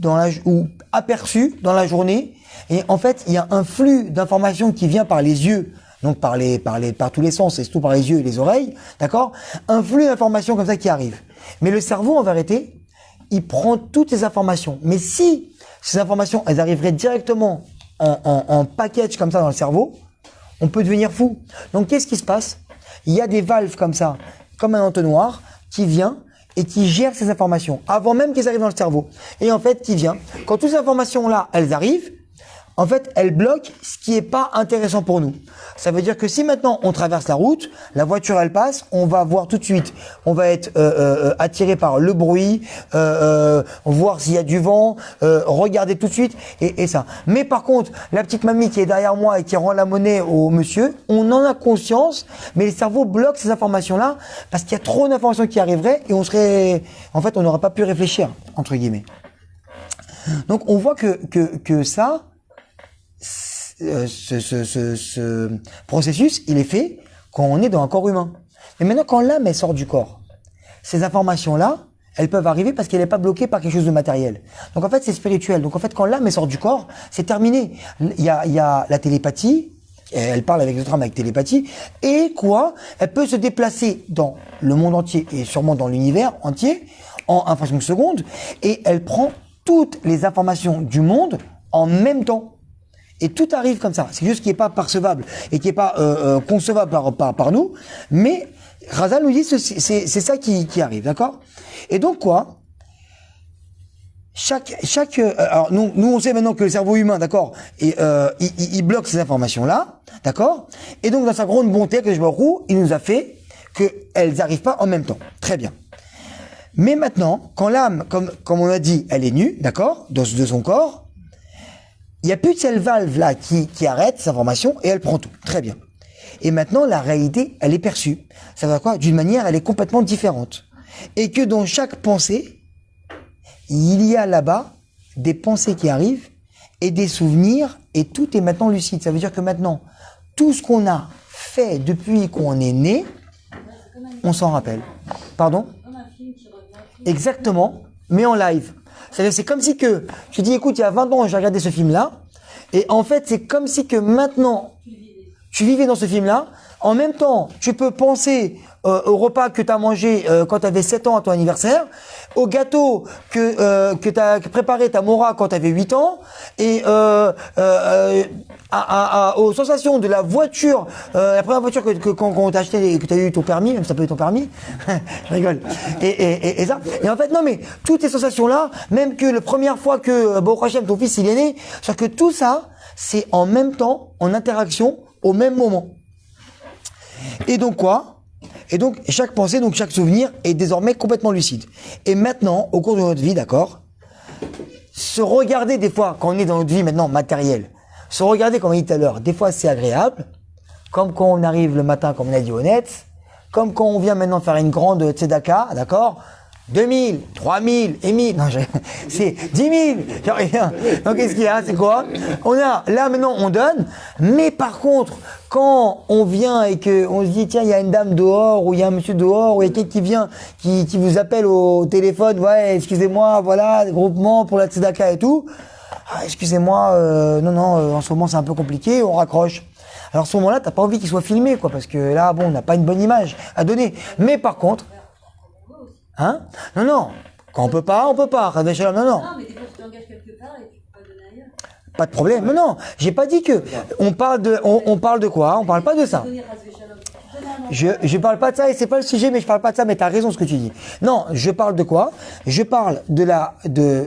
ou aperçu dans la journée. Et en fait, il y a un flux d'informations qui vient par les yeux, donc par tous les sens, et surtout par les yeux et les oreilles, d'accord? Un flux d'informations comme ça qui arrive. Mais le cerveau, en vérité, il prend toutes ces informations. Mais si ces informations, elles arriveraient directement en package comme ça dans le cerveau, on peut devenir fou. Donc qu'est-ce qui se passe? Il y a des valves comme ça, comme un entonnoir, qui vient et qui gère ces informations avant même qu'elles arrivent dans le cerveau. Et en fait, qui vient, quand toutes ces informations-là, elles arrivent, en fait, elles bloquent ce qui est pas intéressant pour nous. Ça veut dire que si maintenant on traverse la route, la voiture elle passe, on va voir tout de suite, on va être attiré par le bruit, voir s'il y a du vent, regarder tout de suite et ça. Mais par contre, la petite mamie qui est derrière moi et qui rend la monnaie au monsieur, on en a conscience, mais le cerveau bloque ces informations-là parce qu'il y a trop d'informations qui arriveraient et en fait, on n'aurait pas pu réfléchir entre guillemets. Donc on voit que ça. Ce processus, il est fait quand on est dans un corps humain. Mais maintenant, quand l'âme elle sort du corps, ces informations-là, elles peuvent arriver parce qu'elle n'est pas bloquée par quelque chose de matériel. Donc en fait, c'est spirituel. Donc en fait, quand l'âme elle sort du corps, c'est terminé. Il y a la télépathie. Elle parle avec notre âme avec télépathie. Et quoi? Elle peut se déplacer dans le monde entier et sûrement dans l'univers entier en un fraction de seconde. Et elle prend toutes les informations du monde en même temps. Et tout arrive comme ça. C'est juste qui n'est pas percevable et qui n'est pas concevable par nous. Mais Razal nous dit c'est ça qui arrive, d'accord? Et donc quoi? Alors nous on sait maintenant que le cerveau humain, d'accord, il bloque ces informations-là, d'accord? Et donc dans sa grande bonté, que je vois où, il nous a fait qu'elles n'arrivent pas en même temps. Très bien. Mais maintenant, quand l'âme, comme on a dit, elle est nue, d'accord, de son corps, il n'y a plus de cette valve-là qui arrête cette information et elle prend tout. Très bien. Et maintenant, la réalité, elle est perçue. Ça veut dire quoi? D'une manière, elle est complètement différente. Et que dans chaque pensée, il y a là-bas des pensées qui arrivent et des souvenirs et tout est maintenant lucide. Ça veut dire que maintenant, tout ce qu'on a fait depuis qu'on est né, on s'en rappelle. Pardon? Exactement, mais en live. C'est comme si que, je dis, écoute, il y a 20 ans, j'ai regardé ce film-là, et en fait, c'est comme si que maintenant, tu vivais dans ce film-là. En même temps, tu peux penser au repas que tu as mangé quand tu avais 7 ans à ton anniversaire, au gâteau que tu as préparé ta Mora quand tu avais 8 ans, et aux sensations de la voiture, la première voiture quand t'as acheté et que t'as eu ton permis, même si t'as pas eu ton permis, je rigole. Et ça. Et en fait, non mais, toutes ces sensations-là, même que la première fois que Baruch Hashem, ton fils, il est né, c'est que tout ça, c'est en même temps, en interaction, au même moment. Et donc quoi? Et donc, chaque pensée, donc chaque souvenir est désormais complètement lucide. Et maintenant, au cours de notre vie, d'accord, se regarder des fois, quand on est dans notre vie maintenant matérielle, se regarder, comme on a dit tout à l'heure, des fois c'est agréable, comme quand on arrive le matin, comme on a dit honnête, comme quand on vient maintenant faire une grande tzedaka, d'accord, 2000, 3000, et 1000, non, c'est 10 000, genre rien. Donc qu'est-ce qu'il y a, c'est quoi? On a, là maintenant on donne, mais par contre, quand on vient et que on se dit, tiens, il y a une dame dehors, ou il y a un monsieur dehors, ou il y a quelqu'un qui vient, qui vous appelle au téléphone, ouais, excusez-moi, voilà, groupement pour la tzedaka et tout, ah, excusez-moi, non, en ce moment c'est un peu compliqué, on raccroche. Alors à ce moment-là, t'as pas envie qu'il soit filmé, quoi, parce que là, bon, on n'a pas une bonne image à donner. Mais par contre, hein? Non, quand on peut pas, on peut pas. Non, non. Non, mais des fois, tu t'engages quelque part et tu peux pas donner ailleurs. Pas de problème. Non, j'ai pas dit que. On parle de quoi? On parle pas de ça. Je parle pas de ça et c'est pas le sujet, mais je parle pas de ça, mais t'as raison ce que tu dis. Non, je parle de quoi? Je parle de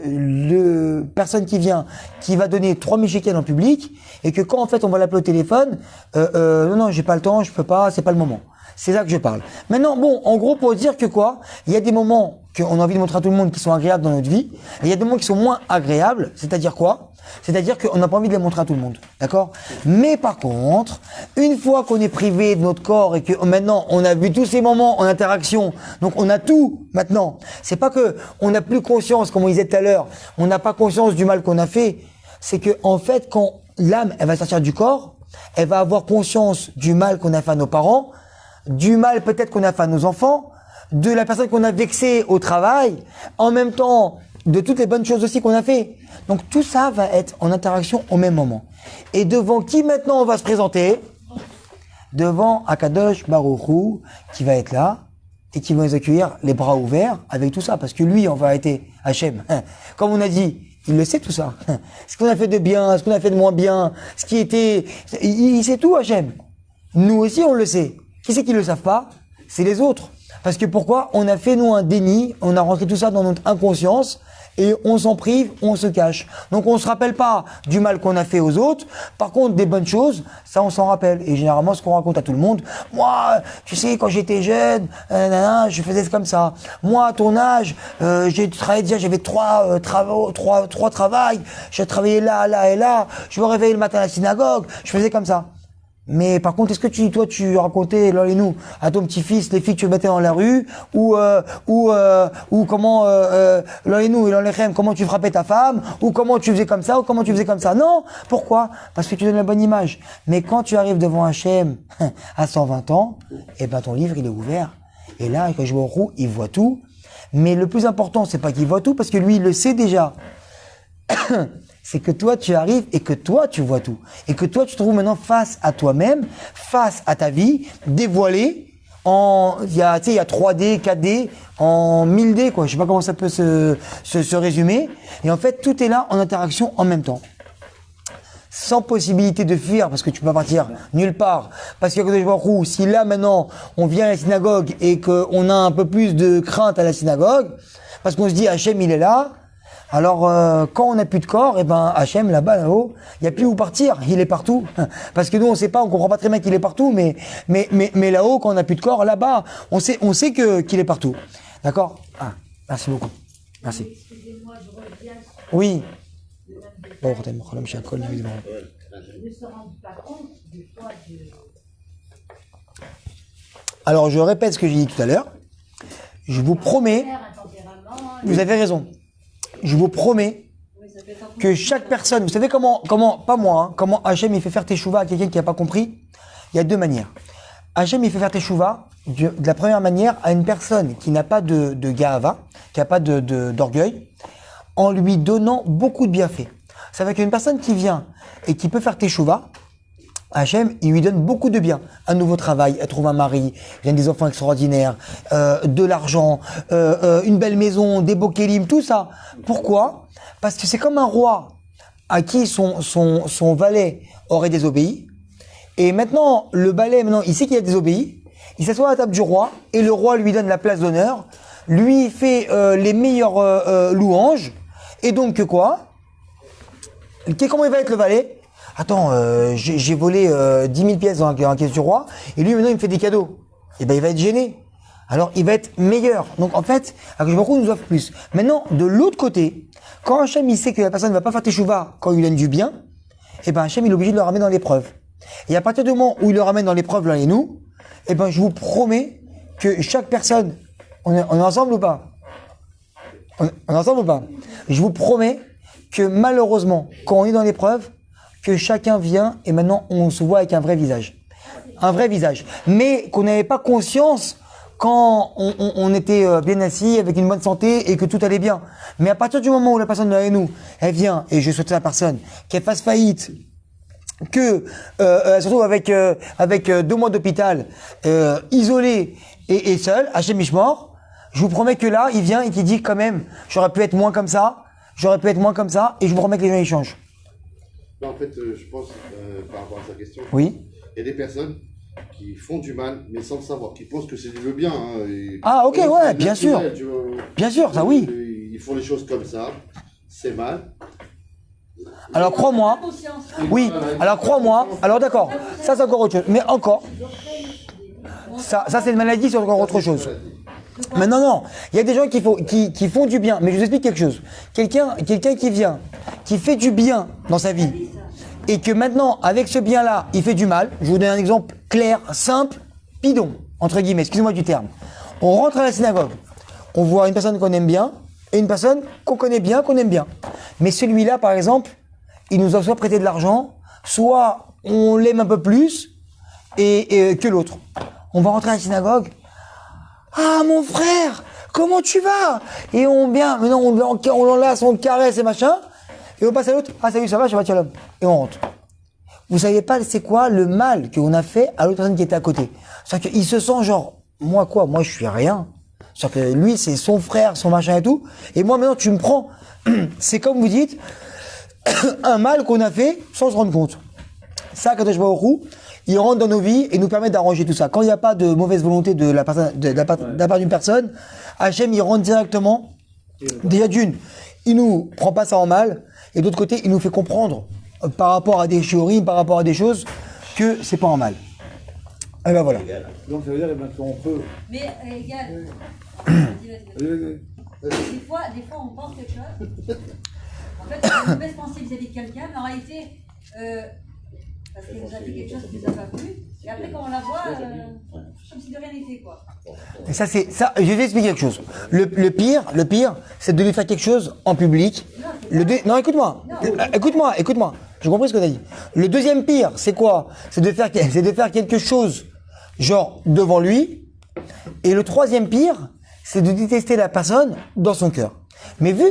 le personne qui vient, qui va donner 3000 shekels en public et que quand en fait on va l'appeler au téléphone, non, j'ai pas le temps, je peux pas, c'est pas le moment. C'est là que je parle. Maintenant, bon, en gros, pour dire que quoi, il y a des moments qu'on a envie de montrer à tout le monde qui sont agréables dans notre vie, et il y a des moments qui sont moins agréables, c'est-à-dire quoi? C'est-à-dire qu'on n'a pas envie de les montrer à tout le monde, d'accord? Mais par contre, une fois qu'on est privé de notre corps et que maintenant on a vu tous ces moments en interaction, donc on a tout maintenant. C'est pas que on n'a plus conscience, comme on disait tout à l'heure, on n'a pas conscience du mal qu'on a fait. C'est que en fait, quand l'âme elle va sortir du corps, elle va avoir conscience du mal qu'on a fait à nos parents, du mal peut-être qu'on a fait à nos enfants, de la personne qu'on a vexée au travail, en même temps de toutes les bonnes choses aussi qu'on a fait. Donc tout ça va être en interaction au même moment. Et devant qui maintenant on va se présenter? Devant Akadosh Baruch Hu, qui va être là et qui va nous accueillir les bras ouverts avec tout ça. Parce que lui, en vérité, Hachem, comme on a dit, il le sait tout ça. Ce qu'on a fait de bien, ce qu'on a fait de moins bien, ce qui était... Il sait tout, Hachem. Nous aussi, on le sait. Qui c'est qui le savent pas? C'est les autres. Parce que pourquoi? On a fait, nous, un déni, on a rentré tout ça dans notre inconscience, et on s'en prive, on se cache. Donc on se rappelle pas du mal qu'on a fait aux autres. Par contre, des bonnes choses, ça on s'en rappelle. Et généralement, ce qu'on raconte à tout le monde, moi, tu sais, quand j'étais jeune, je faisais comme ça. Moi, à ton âge, j'ai travaillé déjà, j'avais trois travails. J'ai travaillé là, là et là. Je me réveillais le matin à la synagogue. Je faisais comme ça. Mais par contre, est-ce que tu racontais, là et nous, à ton petit-fils, les filles que tu mettais dans la rue, ou comment, là et nous, et l'Olechem, comment tu frappais ta femme, ou comment tu faisais comme ça, ou comment tu faisais comme ça? Non! Pourquoi? Parce que tu donnes la bonne image. Mais quand tu arrives devant Hachem, à 120 ans, eh ben, ton livre, il est ouvert. Et là, quand je vois au roux, il voit tout. Mais le plus important, c'est pas qu'il voit tout, parce que lui, il le sait déjà. C'est que toi, tu arrives et que toi, tu vois tout. Et que toi, tu te trouves maintenant face à toi-même, face à ta vie, dévoilée il y a 3D, 4D, en 1000D, quoi. Je sais pas comment ça peut se résumer. Et en fait, tout est là en interaction en même temps. sans possibilité de fuir, parce que tu peux pas partir nulle part. Parce que si là maintenant on vient à la synagogue et qu'on a un peu plus de crainte à la synagogue, parce qu'on se dit Hachem il est là, alors quand on n'a plus de corps, et ben Hachem là-bas, là-haut, il n'y a plus où partir, il est partout. Parce que nous on sait pas, on comprend pas très bien qu'il est partout, mais là-haut quand on n'a plus de corps, là-bas, on sait qu'il est partout. D'accord? Ah, merci beaucoup. Merci. Excusez-moi, je reviens sur Oui. le même détail. Bon, je me suis un col, évidemment. Ils ne se rendent pas compte du poids de... Alors, je répète ce que j'ai dit tout à l'heure. Je vous promets, Un tempérament, vous avez raison. Je vous promets Oui, ça fait tant que chaque personne, vous savez comment, pas moi, hein, comment Hachem il fait faire teshuva à quelqu'un qui n'a pas compris? Il y a deux manières. Hachem il fait faire teshuva de la première manière à une personne qui n'a pas de gahava, qui n'a pas d'orgueil, en lui donnant beaucoup de bienfaits. Ça veut dire qu'une personne qui vient et qui peut faire teshuva, Hachem, il lui donne beaucoup de biens. Un nouveau travail, elle trouve un mari, il a des enfants extraordinaires, de l'argent, une belle maison, des beaux kélim, tout ça. Pourquoi? Parce que c'est comme un roi à qui son valet aurait désobéi. Et maintenant, le valet, il sait qu'il a désobéi. Il s'assoit à la table du roi et le roi lui donne la place d'honneur, lui fait les meilleures louanges. Et donc quoi? Comment il va être le valet? Attends, j'ai volé 10 000 pièces dans la caisse du roi, et lui maintenant il me fait des cadeaux. Et ben il va être gêné. Alors il va être meilleur. Donc en fait, Akadosh Baruch Hu nous offre plus. Maintenant, de l'autre côté, quand Hachem il sait que la personne ne va pas faire teshuva quand il lui donne du bien, et ben Hachem il est obligé de le ramener dans l'épreuve. Et à partir du moment où il le ramène dans l'épreuve là et nous, et ben je vous promets que chaque personne, on est ensemble ou pas? On est ensemble ou pas? Je vous promets que malheureusement, quand on est dans l'épreuve, que chacun vient et maintenant on se voit avec un vrai visage. Un vrai visage. Mais qu'on n'avait pas conscience quand on était bien assis, avec une bonne santé et que tout allait bien. Mais à partir du moment où la personne est avec nous, elle vient, et je souhaite à la personne qu'elle fasse faillite, que surtout avec 2 mois d'hôpital, isolée et seule, Hachem Mishmor, je vous promets que là, il vient et qu'il dit quand même, j'aurais pu être moins comme ça, et je vous promets que les gens ils changent. Non, en fait, je pense, par rapport à sa question, Oui. il y a des personnes qui font du mal, mais sans le savoir, qui pensent que c'est du bien. Hein, Ah, ok, ouais, bien sûr. Bien sûr, ça oui. Ils font les choses comme ça, c'est mal. Alors crois-moi, oui, alors crois-moi, alors d'accord, ça c'est encore autre chose, mais encore, ça c'est une maladie, c'est encore autre chose. Mais non, il y a des gens qui font du bien, mais je vous explique quelque chose. Quelqu'un qui vient, qui fait du bien dans sa vie, et que maintenant, avec ce bien-là, il fait du mal, je vous donne un exemple clair, simple, bidon, entre guillemets, excusez-moi du terme. On rentre à la synagogue, on voit une personne qu'on aime bien, et une personne qu'on connaît bien, qu'on aime bien. Mais celui-là, par exemple, il nous a soit prêté de l'argent, soit on l'aime un peu plus et que l'autre. On va rentrer à la synagogue. Ah, mon frère, comment tu vas? Et on vient, maintenant on l'enlace, on le caresse et machin. Et on passe à l'autre. Ah, salut, ça va, Shabbat Shalom. Et on rentre. Vous savez pas c'est quoi le mal qu'on a fait à l'autre personne qui était à côté. C'est-à-dire qu'il se sent genre, moi quoi? Moi je suis rien. C'est-à-dire que lui c'est son frère, son machin et tout. Et moi maintenant tu me prends. C'est comme vous dites, un mal qu'on a fait sans se rendre compte. Ça, Kadosh Baruch Hu, il rentre dans nos vies et nous permet d'arranger tout ça. Quand il n'y a pas de mauvaise volonté de la part d'une personne, Hachem, il rentre directement. Déjà d'une, il nous prend pas ça en mal. Et d'autre côté, il nous fait comprendre, par rapport à des shiurim, par rapport à des choses, que c'est pas en mal. Et ben voilà. Donc ça veut dire eh ben, qu'on peut. Mais égal. Vas-y. Des fois, on pense quelque chose. En fait, on a une mauvaise pensée vis-à-vis de quelqu'un, mais en réalité, parce qu'il nous a fait quelque chose qui nous a pas plu. Et après, quand on la voit, comme si de rien n'était, quoi. Et ça, c'est ça. Je vais vous expliquer quelque chose. Le pire, c'est de lui faire quelque chose en public. Non, écoute-moi. Écoute-moi. J'ai compris ce que tu as dit. Le deuxième pire, c'est quoi? C'est de faire quelque chose, genre, devant lui. Et le troisième pire, c'est de détester la personne dans son cœur. Mais vu,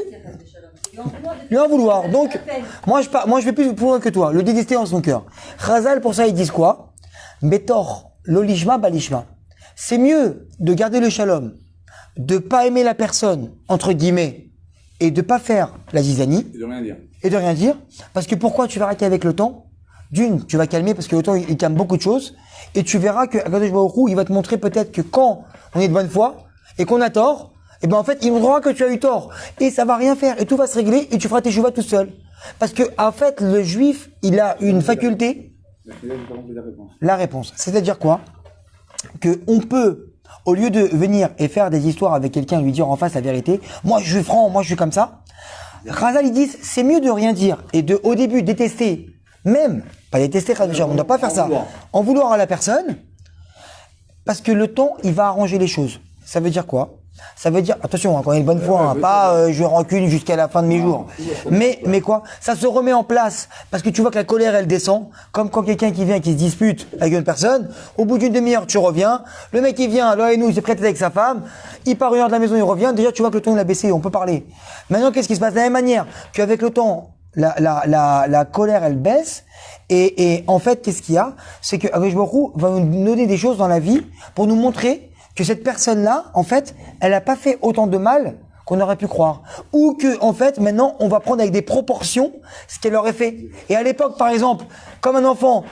lui en vouloir. Donc, moi je vais plus loin que toi. Le détester dans son cœur. Chazal, pour ça, ils disent quoi? Betor, lolishma, balishma. C'est mieux de garder le shalom, de pas aimer la personne, entre guillemets, et de pas faire la zizanie Et de rien dire. et de rien dire. Parce que pourquoi tu verras qu'avec le temps, d'une, tu vas calmer parce que le temps, il calme beaucoup de choses. Et tu verras que Akadosh Baruch Hu, il va te montrer peut-être que quand on est de bonne foi et qu'on a tort, et ben en fait, il montrera que tu as eu tort. Et ça va rien faire. Et tout va se régler et tu feras tes chouvas tout seul. Parce que, en fait, le juif, il a une faculté. La réponse. C'est-à-dire quoi? Que on peut, au lieu de venir et faire des histoires avec quelqu'un et lui dire en face la vérité, moi je suis franc, moi je suis comme ça. Chazal, ils disent, c'est mieux de rien dire et de, au début, détester, même, pas détester, on ne doit pas faire ça, en vouloir à la personne, parce que le temps, il va arranger les choses. Ça veut dire quoi? Ça veut dire, attention, quand il y a une bonne foi, pas je rancune jusqu'à la fin de mes jours. Mais quoi? Ça se remet en place, parce que tu vois que la colère, elle descend, comme quand quelqu'un qui vient, qui se dispute avec une personne, au bout d'une demi-heure, tu reviens, le mec il vient, là et nous, il s'est prêté avec sa femme, il part une heure de la maison, il revient, déjà tu vois que le ton il a baissé, on peut parler. Maintenant, qu'est-ce qui se passe? De la même manière qu'avec le temps, la colère, elle baisse, et en fait, qu'est-ce qu'il y a? C'est que Akadosh Baruch Hu va nous donner des choses dans la vie pour nous montrer que cette personne-là, en fait, elle n'a pas fait autant de mal qu'on aurait pu croire. Ou que, en fait, maintenant, on va prendre avec des proportions ce qu'elle aurait fait. Et à l'époque, par exemple, comme un enfant,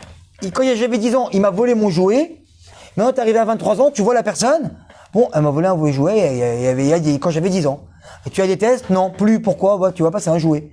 quand j'avais 10 ans, il m'a volé mon jouet. Maintenant, t'es arrivé à 23 ans, tu vois la personne. Bon, elle m'a volé un jouet quand j'avais 10 ans. Et tu as des tests? Non, plus. Pourquoi? Bah, tu vois pas, c'est un jouet.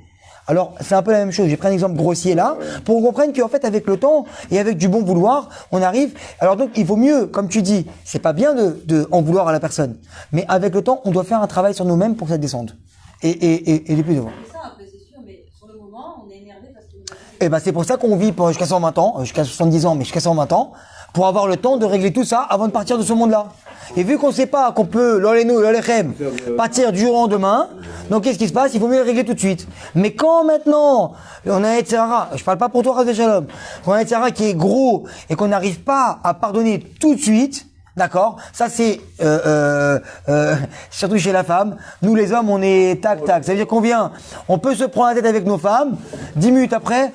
Alors, c'est un peu la même chose. J'ai pris un exemple grossier là, pour qu'on comprenne qu'en fait, avec le temps et avec du bon vouloir, on arrive. Alors donc, il vaut mieux, comme tu dis, c'est pas bien de en vouloir à la personne. Mais avec le temps, on doit faire un travail sur nous-mêmes pour que ça descende. Et les plus devant. C'est ça, après, c'est sûr, mais sur le moment, on est énervé parce que nous avons Et ben, c'est pour ça qu'on vit jusqu'à 120 ans, jusqu'à 70 ans, mais jusqu'à 120 ans, pour avoir le temps de régler tout ça avant de partir de ce monde-là. Et vu qu'on sait pas qu'on peut, l'olénou, l'oléchem, partir du jour au lendemain, donc qu'est-ce qui se passe? Il faut mieux le régler tout de suite. Mais quand maintenant, on a un Yetzirah, je parle pas pour toi, Chas v'Shalom, quand on a un Yetzirah qui est gros et qu'on n'arrive pas à pardonner tout de suite, d'accord? Ça c'est surtout chez la femme. Nous les hommes, on est tac tac. Ça veut dire qu'on vient, on peut se prendre la tête avec nos femmes. 10 minutes après,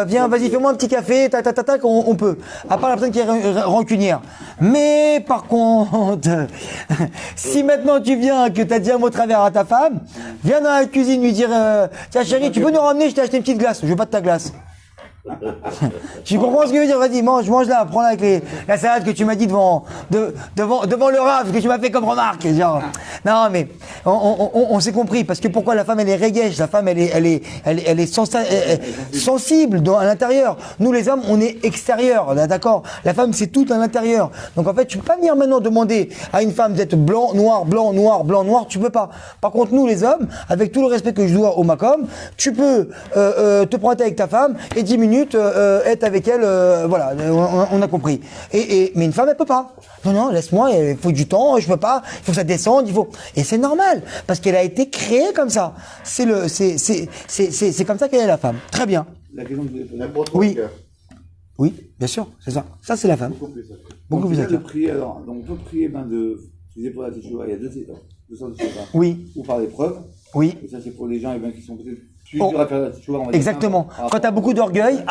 viens, vas-y, fais-moi un petit café, tac tac tac tac, on peut. À part la personne qui est rancunière. Mais par contre, si maintenant tu viens, que t'as dit un mot travers à ta femme, viens dans la cuisine lui dire, tiens chérie, tu peux nous ramener, je t'ai acheté une petite glace. Je veux pas de ta glace. Tu comprends ce que je veux dire? Vas-y, mange là, prends-la avec la salade que tu m'as dit devant le Rav, que tu m'as fait comme remarque. Genre, non, mais on s'est compris, parce que pourquoi la femme elle est régèche, la femme elle est sensible à l'intérieur. Nous les hommes, on est extérieur, d'accord? La femme c'est tout à l'intérieur. Donc en fait, tu peux pas venir maintenant demander à une femme d'être blanc, noir, blanc, noir, blanc, noir, tu peux pas. Par contre, nous les hommes, avec tout le respect que je dois au Macom, tu peux te prendre avec ta femme et 10 minutes être avec elle, voilà, on a compris. Mais une femme, elle peut pas. Non, laisse-moi, il faut du temps, je peux pas, il faut que ça descende, et c'est normal, parce qu'elle a été créée comme ça. C'est comme ça qu'elle est la femme. Très bien. La question de N'importe quoi. Oui. Oui, bien sûr, c'est ça. Ça, c'est la femme. Beaucoup plus de clair. prier, alors, donc on peut prier, tu disais pour la teshuva, il y a deux sortes de teshuva. Oui, Ou par l'épreuve, oui. et ça c'est pour les gens qui sont peut-être plus Oh. durs à faire la teshuva, on va dire. Exactement. Quand tu as beaucoup d'orgueil,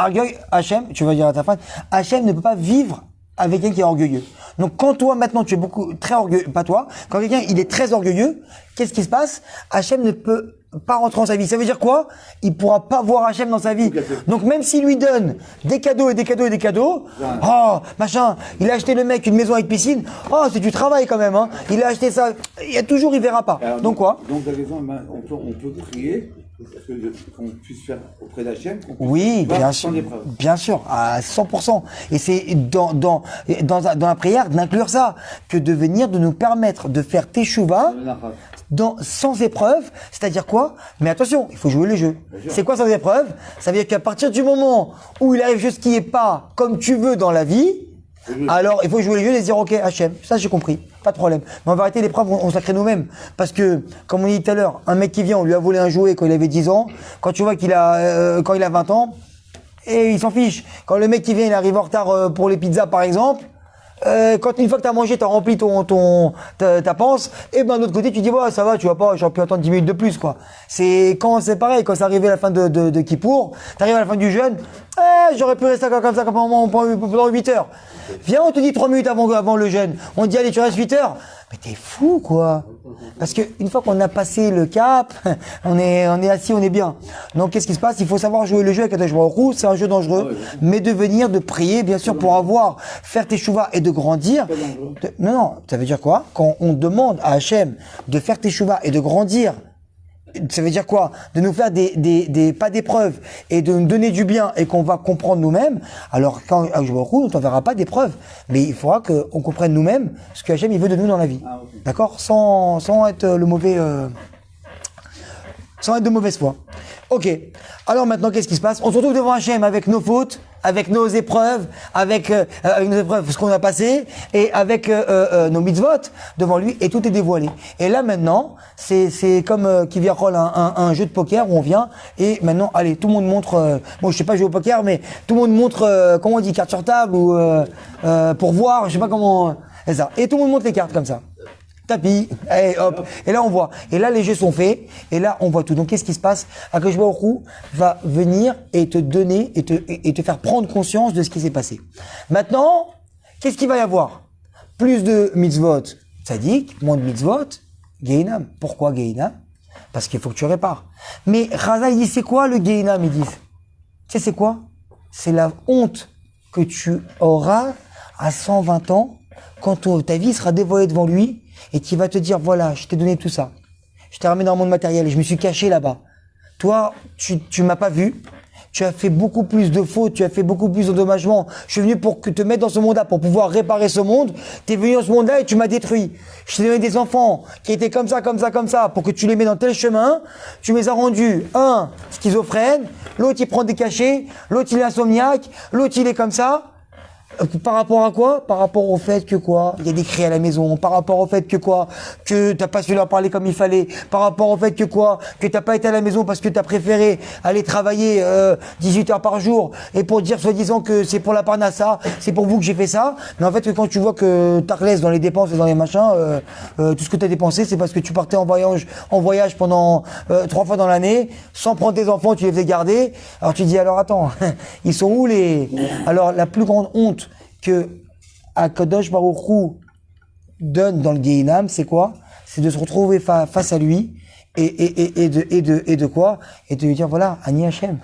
Hachem, tu vas dire à ta femme, Hachem ne peut pas vivre avec quelqu'un qui est orgueilleux. Donc quand toi maintenant tu es très orgueilleux, pas toi, quand quelqu'un il est très orgueilleux, qu'est-ce qui se passe? Hachem ne peut pas rentrer dans sa vie. Ça veut dire quoi? Il pourra pas voir Hachem dans sa vie. Donc même s'il lui donne des cadeaux et des cadeaux et des cadeaux, oh machin, il a acheté le mec une maison avec piscine, oh c'est du travail quand même, hein. Il a acheté ça, il toujours il verra pas. Alors, Donc quoi? Donc la question, on peut prier, parce qu'on puisse faire auprès d'Hachem, qu'on puisse Oui, voir bien sans sûr, épreuve. bien sûr, à 100%. Et c'est dans la prière d'inclure ça, que de venir de nous permettre de faire teshuva sans épreuve, c'est-à-dire quoi? Mais attention, il faut jouer le jeu. C'est quoi sans épreuve? Ça veut dire qu'à partir du moment où il arrive juste ce qui est pas comme tu veux dans la vie, alors il faut jouer le jeu et dire ok Hachem, ça j'ai compris, pas de problème. Mais en vérité l'épreuve on s'en crée nous-mêmes, parce que comme on dit tout à l'heure, un mec qui vient, on lui a volé un jouet quand il avait 10 ans, quand tu vois qu'il a quand il a 20 ans, et il s'en fiche. Quand le mec qui vient, il arrive en retard pour les pizzas par exemple, quand une fois que t'as mangé, t'as rempli ta panse, et ben de l'autre côté tu dis ouais ça va, tu vas pas, j'aurais pu attendre 10 minutes de plus quoi. C'est pareil, quand c'est arrivé à la fin de Kippour, t'arrives à la fin du jeûne, j'aurais pu rester comme ça pendant 8 heures. Viens, on te dit 3 minutes avant le jeûne. On te dit allez tu restes 8 heures. Mais t'es fou, quoi. Parce que une fois qu'on a passé le cap, on est assis, on est bien. Donc, qu'est-ce qui se passe? Il faut savoir jouer le jeu avec Kadosh Baruch Hu. C'est un jeu dangereux. Mais de venir, de prier, bien sûr, pour faire tes chouvas et de grandir. Non, ça veut dire quoi? Quand on demande à Hachem de faire tes chouvas et de grandir, ça veut dire quoi? De nous faire pas d'épreuves et de nous donner du bien et qu'on va comprendre nous-mêmes. Alors, quand Akadosh Baruch Hu, on t'enverra pas d'épreuves. Mais il faudra qu'on comprenne nous-mêmes ce que Hachem, il veut de nous dans la vie. Okay. D'accord? Sans être sans être de mauvaise foi. Ok. Alors maintenant, qu'est-ce qui se passe? On se retrouve devant Hachem avec nos fautes, avec nos épreuves, avec nos épreuves, ce qu'on a passé, et avec nos mitzvot devant lui, et tout est dévoilé. Et là maintenant, c'est comme qui vient un jeu de poker où on vient, et maintenant, allez, tout le monde montre. Bon, je sais pas jouer au poker, mais tout le monde montre comment on dit, carte sur table ou pour voir, je sais pas comment. C'est ça. Et tout le monde montre les cartes comme ça. Tapis, et hop, et là on voit, et là les jeux sont faits, et là on voit tout. Donc qu'est-ce qui se passe? Akadosh Baruch Hu va venir et te donner et te faire prendre conscience de ce qui s'est passé. Maintenant, qu'est-ce qu'il va y avoir? Plus de mitzvot tzaddik, moins de mitzvot Gehinam. Pourquoi Gehinam? Parce qu'il faut que tu répares. Mais Raza il dit c'est quoi le Gehinam? Ils disent, tu sais c'est quoi? C'est la honte que tu auras à 120 ans quand ta vie sera dévoilée devant lui. Et qui va te dire, voilà, je t'ai donné tout ça. Je t'ai ramené dans le monde matériel et je me suis caché là-bas. Toi, tu m'as pas vu. Tu as fait beaucoup plus de fautes, tu as fait beaucoup plus d'endommagements. Je suis venu pour te mettre dans ce monde-là, pour pouvoir réparer ce monde. Tu es venu dans ce monde-là et tu m'as détruit. Je t'ai donné des enfants qui étaient comme ça, pour que tu les mets dans tel chemin. Tu les as rendus, un, schizophrène, l'autre il prend des cachets, l'autre il est insomniaque, l'autre il est comme ça. Par rapport à quoi? Par rapport au fait que quoi? Il y a des cris à la maison. Par rapport au fait que quoi? Que t'as pas su leur parler comme il fallait. Par rapport au fait que quoi? Que t'as pas été à la maison parce que t'as préféré aller travailler 18 heures par jour et pour dire soi-disant que c'est pour la parnassa, c'est pour vous que j'ai fait ça. Mais en fait, que quand tu vois que t'as laisse dans les dépenses et dans les machins, tout ce que t'as dépensé, c'est parce que tu partais en voyage pendant 3 fois dans l'année, sans prendre tes enfants, tu les faisais garder. Alors tu dis alors attends, ils sont où les? Alors la plus grande honte que Akadosh Baruch Hu donne dans le Gehinam, c'est quoi? C'est de se retrouver face à lui et de quoi? Et de lui dire voilà, Ani Hachem,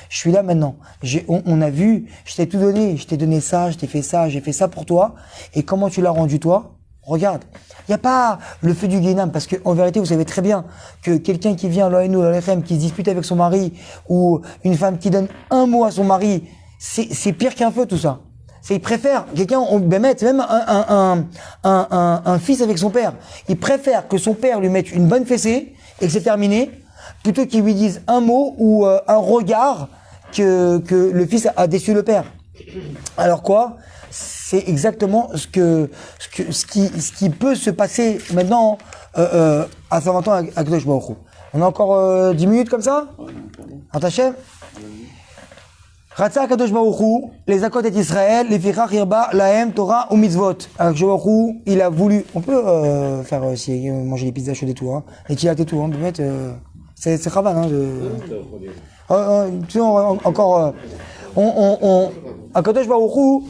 je suis là maintenant. On a vu, je t'ai tout donné, je t'ai donné ça, je t'ai fait ça, j'ai fait ça pour toi. Et comment tu l'as rendu toi? Regarde, il n'y a pas le feu du Gehinam, parce que en vérité, vous savez très bien que quelqu'un qui vient à l'ONU, qui se dispute avec son mari, ou une femme qui donne un mot à son mari, c'est pire qu'un feu tout ça. Il préfère quelqu'un, c'est même un fils avec son père. Il préfère que son père lui mette une bonne fessée et que c'est terminé, plutôt qu'il lui dise un mot ou un regard que le fils a déçu le père. Alors quoi? C'est exactement ce qui peut se passer maintenant à 120 ans avec Akadosh Baruch Hu. On a encore 10 minutes comme ça? En tachem? Ratsa Akadosh Baruch Hu, les accords d'Israël, les fichach yirba, lahem, Torah ou mitzvot. Akadosh Baruch Hu, il a voulu, on peut faire aussi manger les pizzas chaudes et tout, hein, les tilates et tout, hein, on peut mettre, c'est chaval, hein, encore, Akadosh Baruch Hu,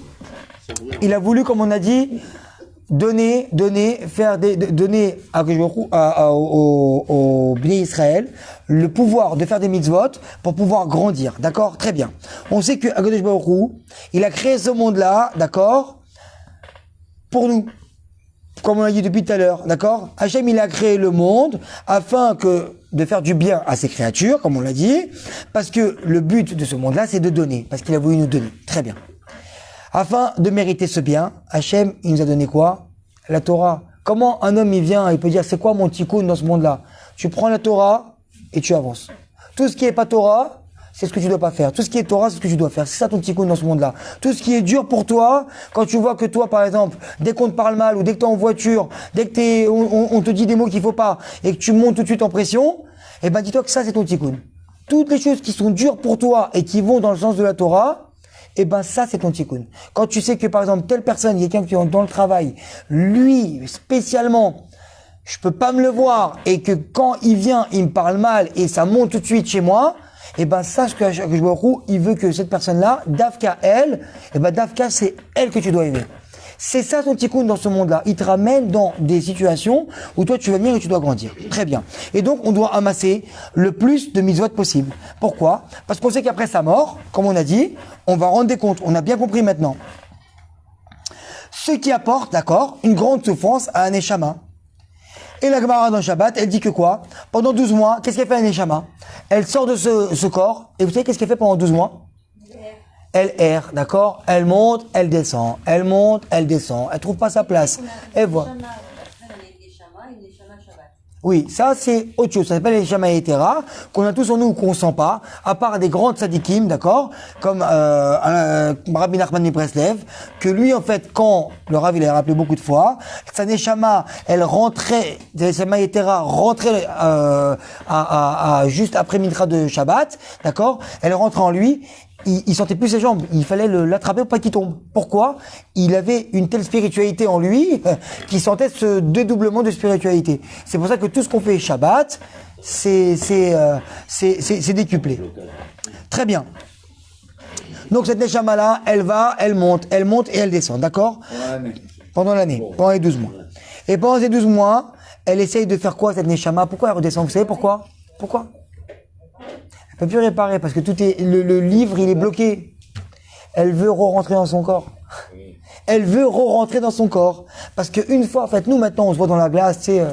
il a voulu, comme on a dit, donner au Bnei Israël le pouvoir de faire des mitzvot pour pouvoir grandir. D'accord? Très bien. On sait que Akadosh Baruch Hu, il a créé ce monde-là, d'accord? Pour nous. Comme on l'a dit depuis tout à l'heure, d'accord? Hachem, il a créé le monde afin de faire du bien à ses créatures, comme on l'a dit, parce que le but de ce monde-là, c'est de donner, parce qu'il a voulu nous donner. Très bien. Afin de mériter ce bien, Hachem, il nous a donné quoi? La Torah. Comment un homme, il vient, il peut dire, c'est quoi mon tikkun dans ce monde-là? Tu prends la Torah et tu avances. Tout ce qui est pas Torah, c'est ce que tu dois pas faire. Tout ce qui est Torah, c'est ce que tu dois faire. C'est ça ton tikkun dans ce monde-là. Tout ce qui est dur pour toi, quand tu vois que toi, par exemple, dès qu'on te parle mal ou dès que t'es en voiture, dès que on te dit des mots qu'il faut pas et que tu montes tout de suite en pression, eh ben, dis-toi que ça, c'est ton tikkun. Toutes les choses qui sont dures pour toi et qui vont dans le sens de la Torah, eh ben ça c'est ton tikkun. Quand tu sais que par exemple telle personne, quelqu'un qui est dans le travail, lui spécialement, je peux pas me le voir et que quand il vient, il me parle mal et ça monte tout de suite chez moi, eh ben sache que il veut que cette personne-là, Dafka elle, eh ben Dafka c'est elle que tu dois aimer. C'est ça ton tikkun dans ce monde-là. Il te ramène dans des situations où toi tu vas venir et tu dois grandir. Très bien. Et donc on doit amasser le plus de mitzvot possible. Pourquoi? Parce qu'on sait qu'après sa mort, comme on a dit, on va rendre des comptes. On a bien compris maintenant. Ce qui apporte, d'accord, une grande souffrance à un neshama. Et la Gemara dans Shabbat, elle dit que quoi? Pendant 12 mois, qu'est-ce qu'elle fait à un neshama? Elle sort de ce corps, et vous savez qu'est-ce qu'elle fait pendant 12 mois? Elle erre, d'accord? Elle monte, elle descend. Elle monte, elle descend. Elle trouve pas sa place. Elle voit. Oui, ça c'est autre chose. Ça s'appelle les Neshama Yetera, qu'on a tous en nous ou qu'on sent pas, à part des grandes sadikim, d'accord? Comme Rabbi Nachman de Breslev, que lui en fait, quand le Rav il l'a rappelé beaucoup de fois, sa Neshama, elle rentrait, les Neshama Yetera rentrait juste après Mincha de Shabbat, d'accord? Elle rentrait en lui. Il sentait plus ses jambes. Il fallait l'attraper pour pas qu'il tombe. Pourquoi? Il avait une telle spiritualité en lui qu'il sentait ce dédoublement de spiritualité. C'est pour ça que tout ce qu'on fait Shabbat, c'est décuplé. Très bien. Donc cette neshama là, elle monte et elle descend. D'accord? Pendant l'année. Pendant les 12 mois. Et pendant ces 12 mois, elle essaye de faire quoi cette neshama? Pourquoi elle redescend? Vous savez pourquoi? Pourquoi? Elle peut plus réparer parce que tout est le livre il est bloqué. Elle veut re-rentrer dans son corps. Elle veut re-rentrer dans son corps parce que une fois en fait nous maintenant on se voit dans la glace, tu sais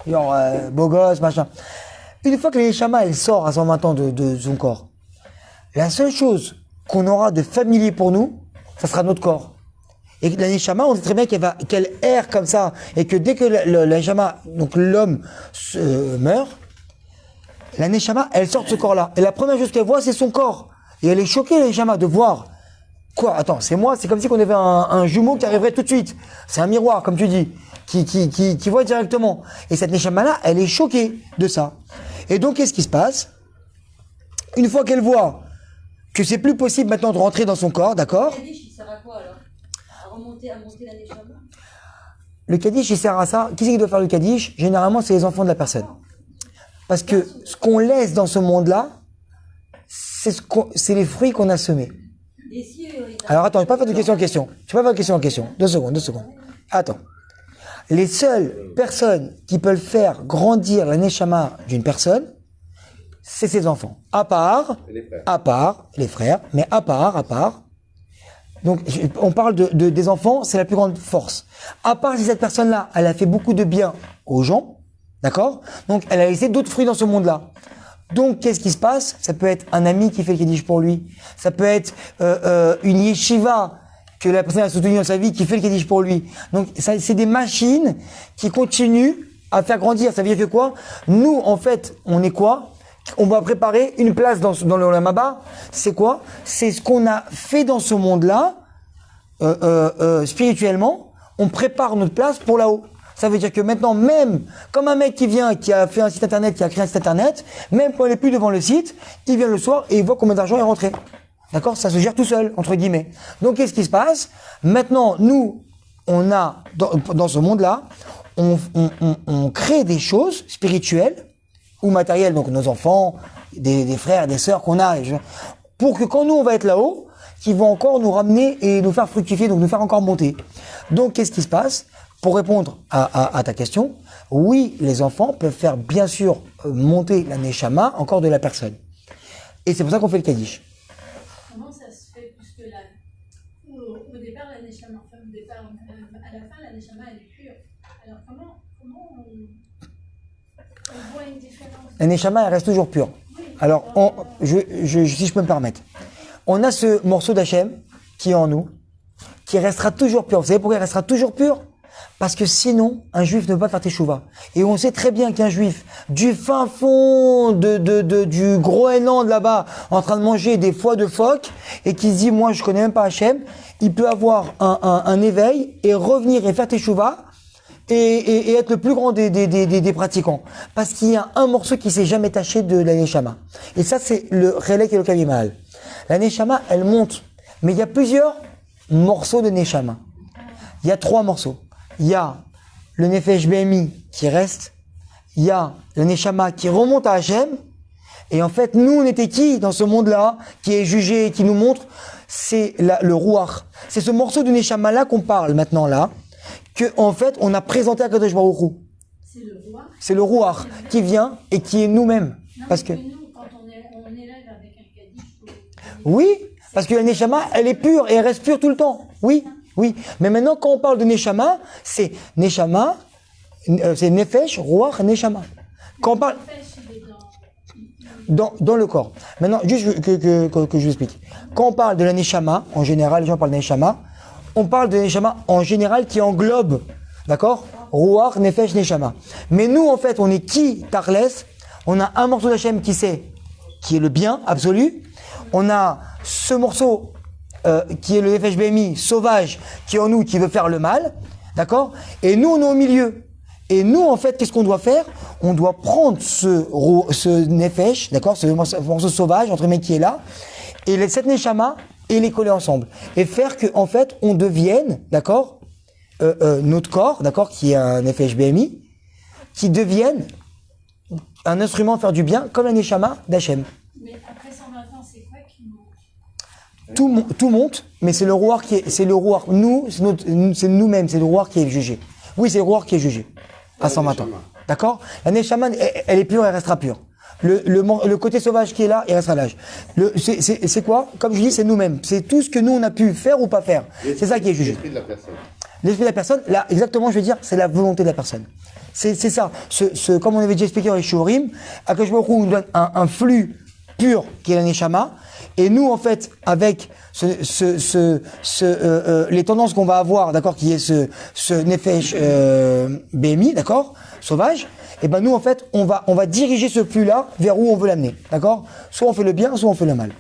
genre beau gosse machin. Une fois que la neshama elle sort à 120 ans de son corps, la seule chose qu'on aura de familier pour nous, ça sera notre corps. Et la neshama, on sait très bien qu'elle erre comme ça et que dès que la neshama, donc l'homme meurt, la neshama, elle sort de ce corps-là. Et la première chose qu'elle voit, c'est son corps. Et elle est choquée, la neshama, de voir. Quoi? Attends, c'est moi, c'est comme si on avait un jumeau qui arriverait tout de suite. C'est un miroir, comme tu dis, qui voit directement. Et cette neshama-là, elle est choquée de ça. Et donc, qu'est-ce qui se passe? Une fois qu'elle voit que c'est plus possible maintenant de rentrer dans son corps, d'accord? Le Kaddish, il sert à quoi alors? À monter la neshama? Le Kaddish, il sert à ça. Qui c'est qui doit faire le Kaddish? Généralement, c'est les enfants de la personne. Parce que ce qu'on laisse dans ce monde-là, c'est les fruits qu'on a semés. Alors attends, je ne vais pas faire de question en question. Je ne vais pas faire de question en question. 2 secondes. Attends. Les seules personnes qui peuvent faire grandir la neshama d'une personne, c'est ses enfants. À part les frères, mais à part. Donc, on parle des enfants, c'est la plus grande force. À part si cette personne-là, elle a fait beaucoup de bien aux gens, d'accord? Donc, elle a laissé d'autres fruits dans ce monde-là. Donc, qu'est-ce qui se passe? Ça peut être un ami qui fait le Kiddush pour lui. Ça peut être une yeshiva que la personne a soutenue dans sa vie qui fait le Kiddush pour lui. Donc, c'est des machines qui continuent à faire grandir. Ça veut dire que quoi? Nous, en fait, on est quoi? On va préparer une place dans le Olam Haba. C'est quoi? C'est ce qu'on a fait dans ce monde-là, spirituellement. On prépare notre place pour là-haut. Ça veut dire que maintenant, même comme un mec qui vient, qui a fait un site internet, qui a créé un site internet, même quand il n'est plus devant le site, il vient le soir et il voit combien d'argent est rentré. D'accord? Ça se gère tout seul, entre guillemets. Donc, qu'est-ce qui se passe? Maintenant, nous, on a, dans ce monde-là, on crée des choses spirituelles ou matérielles, donc nos enfants, des frères, des sœurs qu'on a, pour que quand nous, on va être là-haut, qu'ils vont encore nous ramener et nous faire fructifier, donc nous faire encore monter. Donc, qu'est-ce qui se passe? Pour répondre à ta question, oui, les enfants peuvent faire bien sûr monter la neshama encore de la personne. Et c'est pour ça qu'on fait le Kaddish. Comment ça se fait? Puisque au départ, la neshama, enfin, à la fin, la neshama, elle est pure. Alors, comment on voit une différence? La neshama, elle reste toujours pure. Oui. Alors, si je peux me permettre, on a ce morceau d'Hachem qui est en nous, qui restera toujours pur. Vous savez pourquoi il restera toujours pur? Parce que sinon, un juif ne peut pas faire teshuva. Et on sait très bien qu'un juif, du fin fond du Groenland là-bas, en train de manger des foies de phoque, et qui se dit, moi, je connais même pas Hachem, il peut avoir un éveil et revenir et faire teshuva et être le plus grand des pratiquants. Parce qu'il y a un morceau qui s'est jamais taché de la neshama. Et ça, c'est le relek et le kavimal. La neshama, elle monte. Mais il y a plusieurs morceaux de neshama. Il y a 3 morceaux. Il y a le Nefesh BMI qui reste, il y a le Neshama qui remonte à Hachem, et en fait, nous, on était qui dans ce monde-là, qui est jugé, qui nous montre? c'est le Ruach. C'est ce morceau de Neshama là qu'on parle maintenant là, que en fait on a présenté à Kadosh Baruch Hu. C'est le roi. C'est le Ruach qui vient et qui est nous-mêmes. Non, Parce que nous, quand on élève avec un kaddish, oui, parce que la Neshama, elle est pure et elle reste pure tout le temps. Oui, oui. Mais maintenant, quand on parle de Neshama, c'est Neshama, c'est Nefesh, Ruach, Neshama. Quand on parle dans le corps. Maintenant, juste que je vous explique. Quand on parle de la Neshama, en général, les gens parlent de Neshama, on parle de Neshama en général qui englobe, d'accord, Ruach, Nefesh, Neshama. Mais nous, en fait, on est qui, Tarles? On a un morceau d'Hachem qui est le bien absolu. On a ce morceau qui est le Nefesh BMI sauvage, qui est en nous, qui veut faire le mal, d'accord? Et nous, on est au milieu. Et nous, en fait, qu'est-ce qu'on doit faire? On doit prendre ce Nefesh, d'accord, ce morceau sauvage, entre guillemets, qui est là, et cette Neshama, et les coller ensemble. Et faire que, en fait, on devienne, d'accord, notre corps, d'accord, qui est un Nefesh BMI, qui devienne un instrument à faire du bien, comme la Neshama d'Hachem. Mais après 120 ans, c'est quoi qui monte? Tout monte, mais c'est le Ruach c'est le Ruach. Nous, c'est nous-mêmes, c'est le Ruach qui est jugé. Oui, c'est le Ruach qui est jugé. À 120 ans. D'accord? La Neshama, elle est pure, elle restera pure. Le côté sauvage qui est là, il restera là. C'est quoi? Comme je dis, c'est nous-mêmes. C'est tout ce que nous, on a pu faire ou pas faire. C'est ça qui est jugé. L'esprit de la personne. L'esprit de la personne, là, exactement, je veux dire, c'est la volonté de la personne. C'est ça. Comme on avait déjà expliqué dans les Shurim, Akadosh Baruch Hu nous donne un flux pur qui est la Neshama. Et nous, en fait, avec les tendances qu'on va avoir, d'accord, qui est ce Nefesh BMI, d'accord, sauvage, et ben nous, en fait, on va diriger ce flux-là vers où on veut l'amener, d'accord? Soit on fait le bien, soit on fait le mal.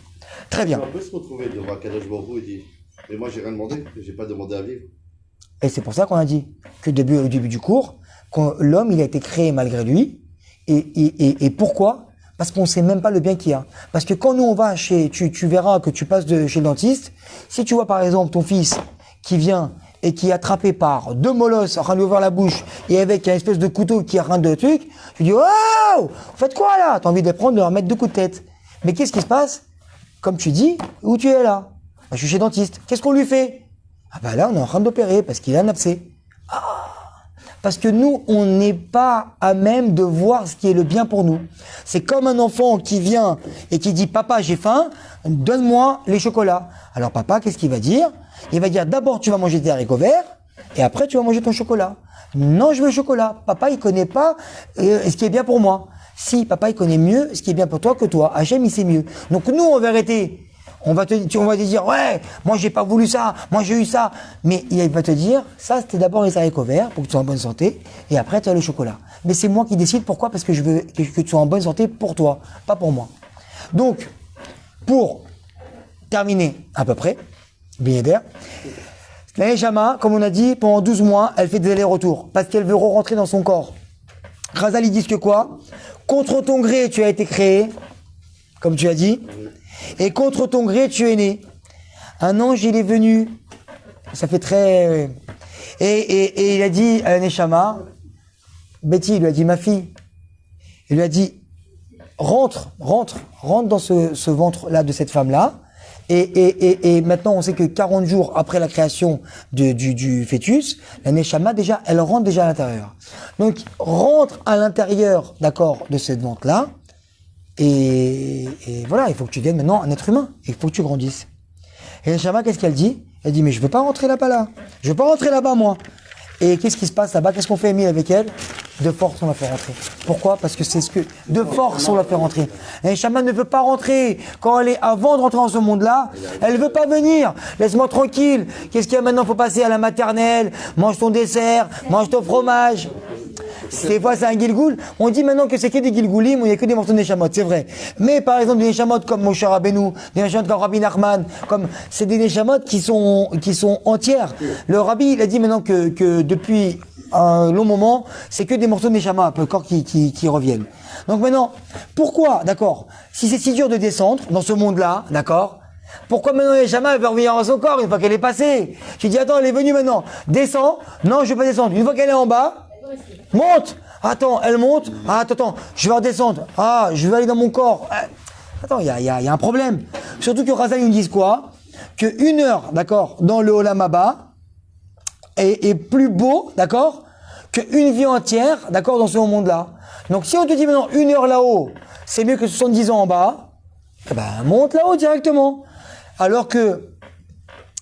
Très bien. On peut se retrouver devant Kadosh Baruch Hu et dire, mais moi j'ai rien demandé, j'ai pas demandé à vivre. Et c'est pour ça qu'on a dit que au début du cours, l'homme, il a été créé malgré lui. Et pourquoi? Parce qu'on sait même pas le bien qu'il y a. Parce que quand nous on va tu verras que tu passes chez le dentiste, si tu vois par exemple ton fils qui vient et qui est attrapé par 2 molosses en train de lui ouvrir la bouche et avec une espèce de couteau qui a rien de truc, tu dis oh, vous faites quoi là? T'as envie de les prendre, de leur mettre 2 coups de tête. Mais qu'est-ce qui se passe? Comme tu dis, où tu es là? Je suis chez le dentiste. Qu'est-ce qu'on lui fait? Ah bah là on est en train d'opérer parce qu'il a un abcès. Parce que nous, on n'est pas à même de voir ce qui est le bien pour nous. C'est comme un enfant qui vient et qui dit « Papa, j'ai faim, donne-moi les chocolats ». Alors papa, qu'est-ce qu'il va dire? Il va dire « D'abord, tu vas manger tes haricots verts et après, tu vas manger ton chocolat ». Non, je veux le chocolat. Papa, il connaît pas ce qui est bien pour moi. Si, papa, il connaît mieux ce qui est bien pour toi que toi. Hachem, il sait mieux. Donc nous, en vérité, on va te dire, ouais, moi j'ai pas voulu ça, moi j'ai eu ça. Mais il va te dire, ça c'était d'abord les haricots verts pour que tu sois en bonne santé, et après tu as le chocolat. Mais c'est moi qui décide, pourquoi? Parce que je veux que tu sois en bonne santé pour toi, pas pour moi. Donc, pour terminer à peu près, bien d'air, la Neshama, comme on a dit, pendant 12 mois, elle fait des allers-retours, parce qu'elle veut re-rentrer dans son corps. Chazal, ils disent que quoi? Contre ton gré, tu as été créé, comme tu as dit, et contre ton gré, tu es né. Un ange, il est venu. Ça fait très... Et il a dit à la Neshama, Betty, il lui a dit, ma fille, il lui a dit, rentre dans ce ventre-là de cette femme-là. Et maintenant, on sait que 40 jours après la création du fœtus, la Neshama, déjà, elle rentre déjà à l'intérieur. Donc, rentre à l'intérieur, d'accord, de cette ventre-là. Et voilà, il faut que tu deviennes maintenant un être humain. Il faut que tu grandisses. Et la Neshama, qu'est-ce qu'elle dit? Elle dit, mais je veux pas rentrer là-bas, là. Je veux pas rentrer là-bas, moi. Et qu'est-ce qui se passe là-bas? Qu'est-ce qu'on fait, Émile, avec elle? De force, on la fait rentrer. Pourquoi? Parce que c'est ce que... De force, on la fait rentrer. La Neshama ne veut pas rentrer. Quand elle est avant de rentrer dans ce monde-là, elle veut pas venir. Laisse-moi tranquille. Qu'est-ce qu'il y a maintenant? Faut passer à la maternelle. Mange ton dessert. Mange ton fromage. Des fois, c'est un Gilgoul. On dit maintenant que c'est que des Gilgoulim où il n'y a que des morceaux de Neshamot, c'est vrai. Mais par exemple, des Neshamot comme Moshe Rabbeinu, des Neshamot comme Rabbi Nachman, c'est des Neshamot qui sont entières. Le Rabbi, il a dit maintenant que depuis un long moment, c'est que des morceaux de Neshama, un peu corps qui reviennent. Donc maintenant, pourquoi, d'accord, si c'est si dur de descendre dans ce monde-là, d'accord, pourquoi maintenant Neshama veut revenir dans son corps une fois qu'elle est passée? Tu dis, attends, elle est venue maintenant, descends, non, je vais pas descendre. Une fois qu'elle est en bas, monte! Attends, elle monte. Ah, attends, je vais redescendre. Ah, je vais aller dans mon corps. Attends, il y a un problème. Surtout que Razal, ils nous disent quoi? que 1 heure, d'accord, dans le Olam Haba est plus beau, d'accord, qu'une vie entière, d'accord, dans ce monde-là. Donc si on te dit maintenant 1 heure là-haut, c'est mieux que 70 ans en bas, eh ben monte là-haut directement. Alors que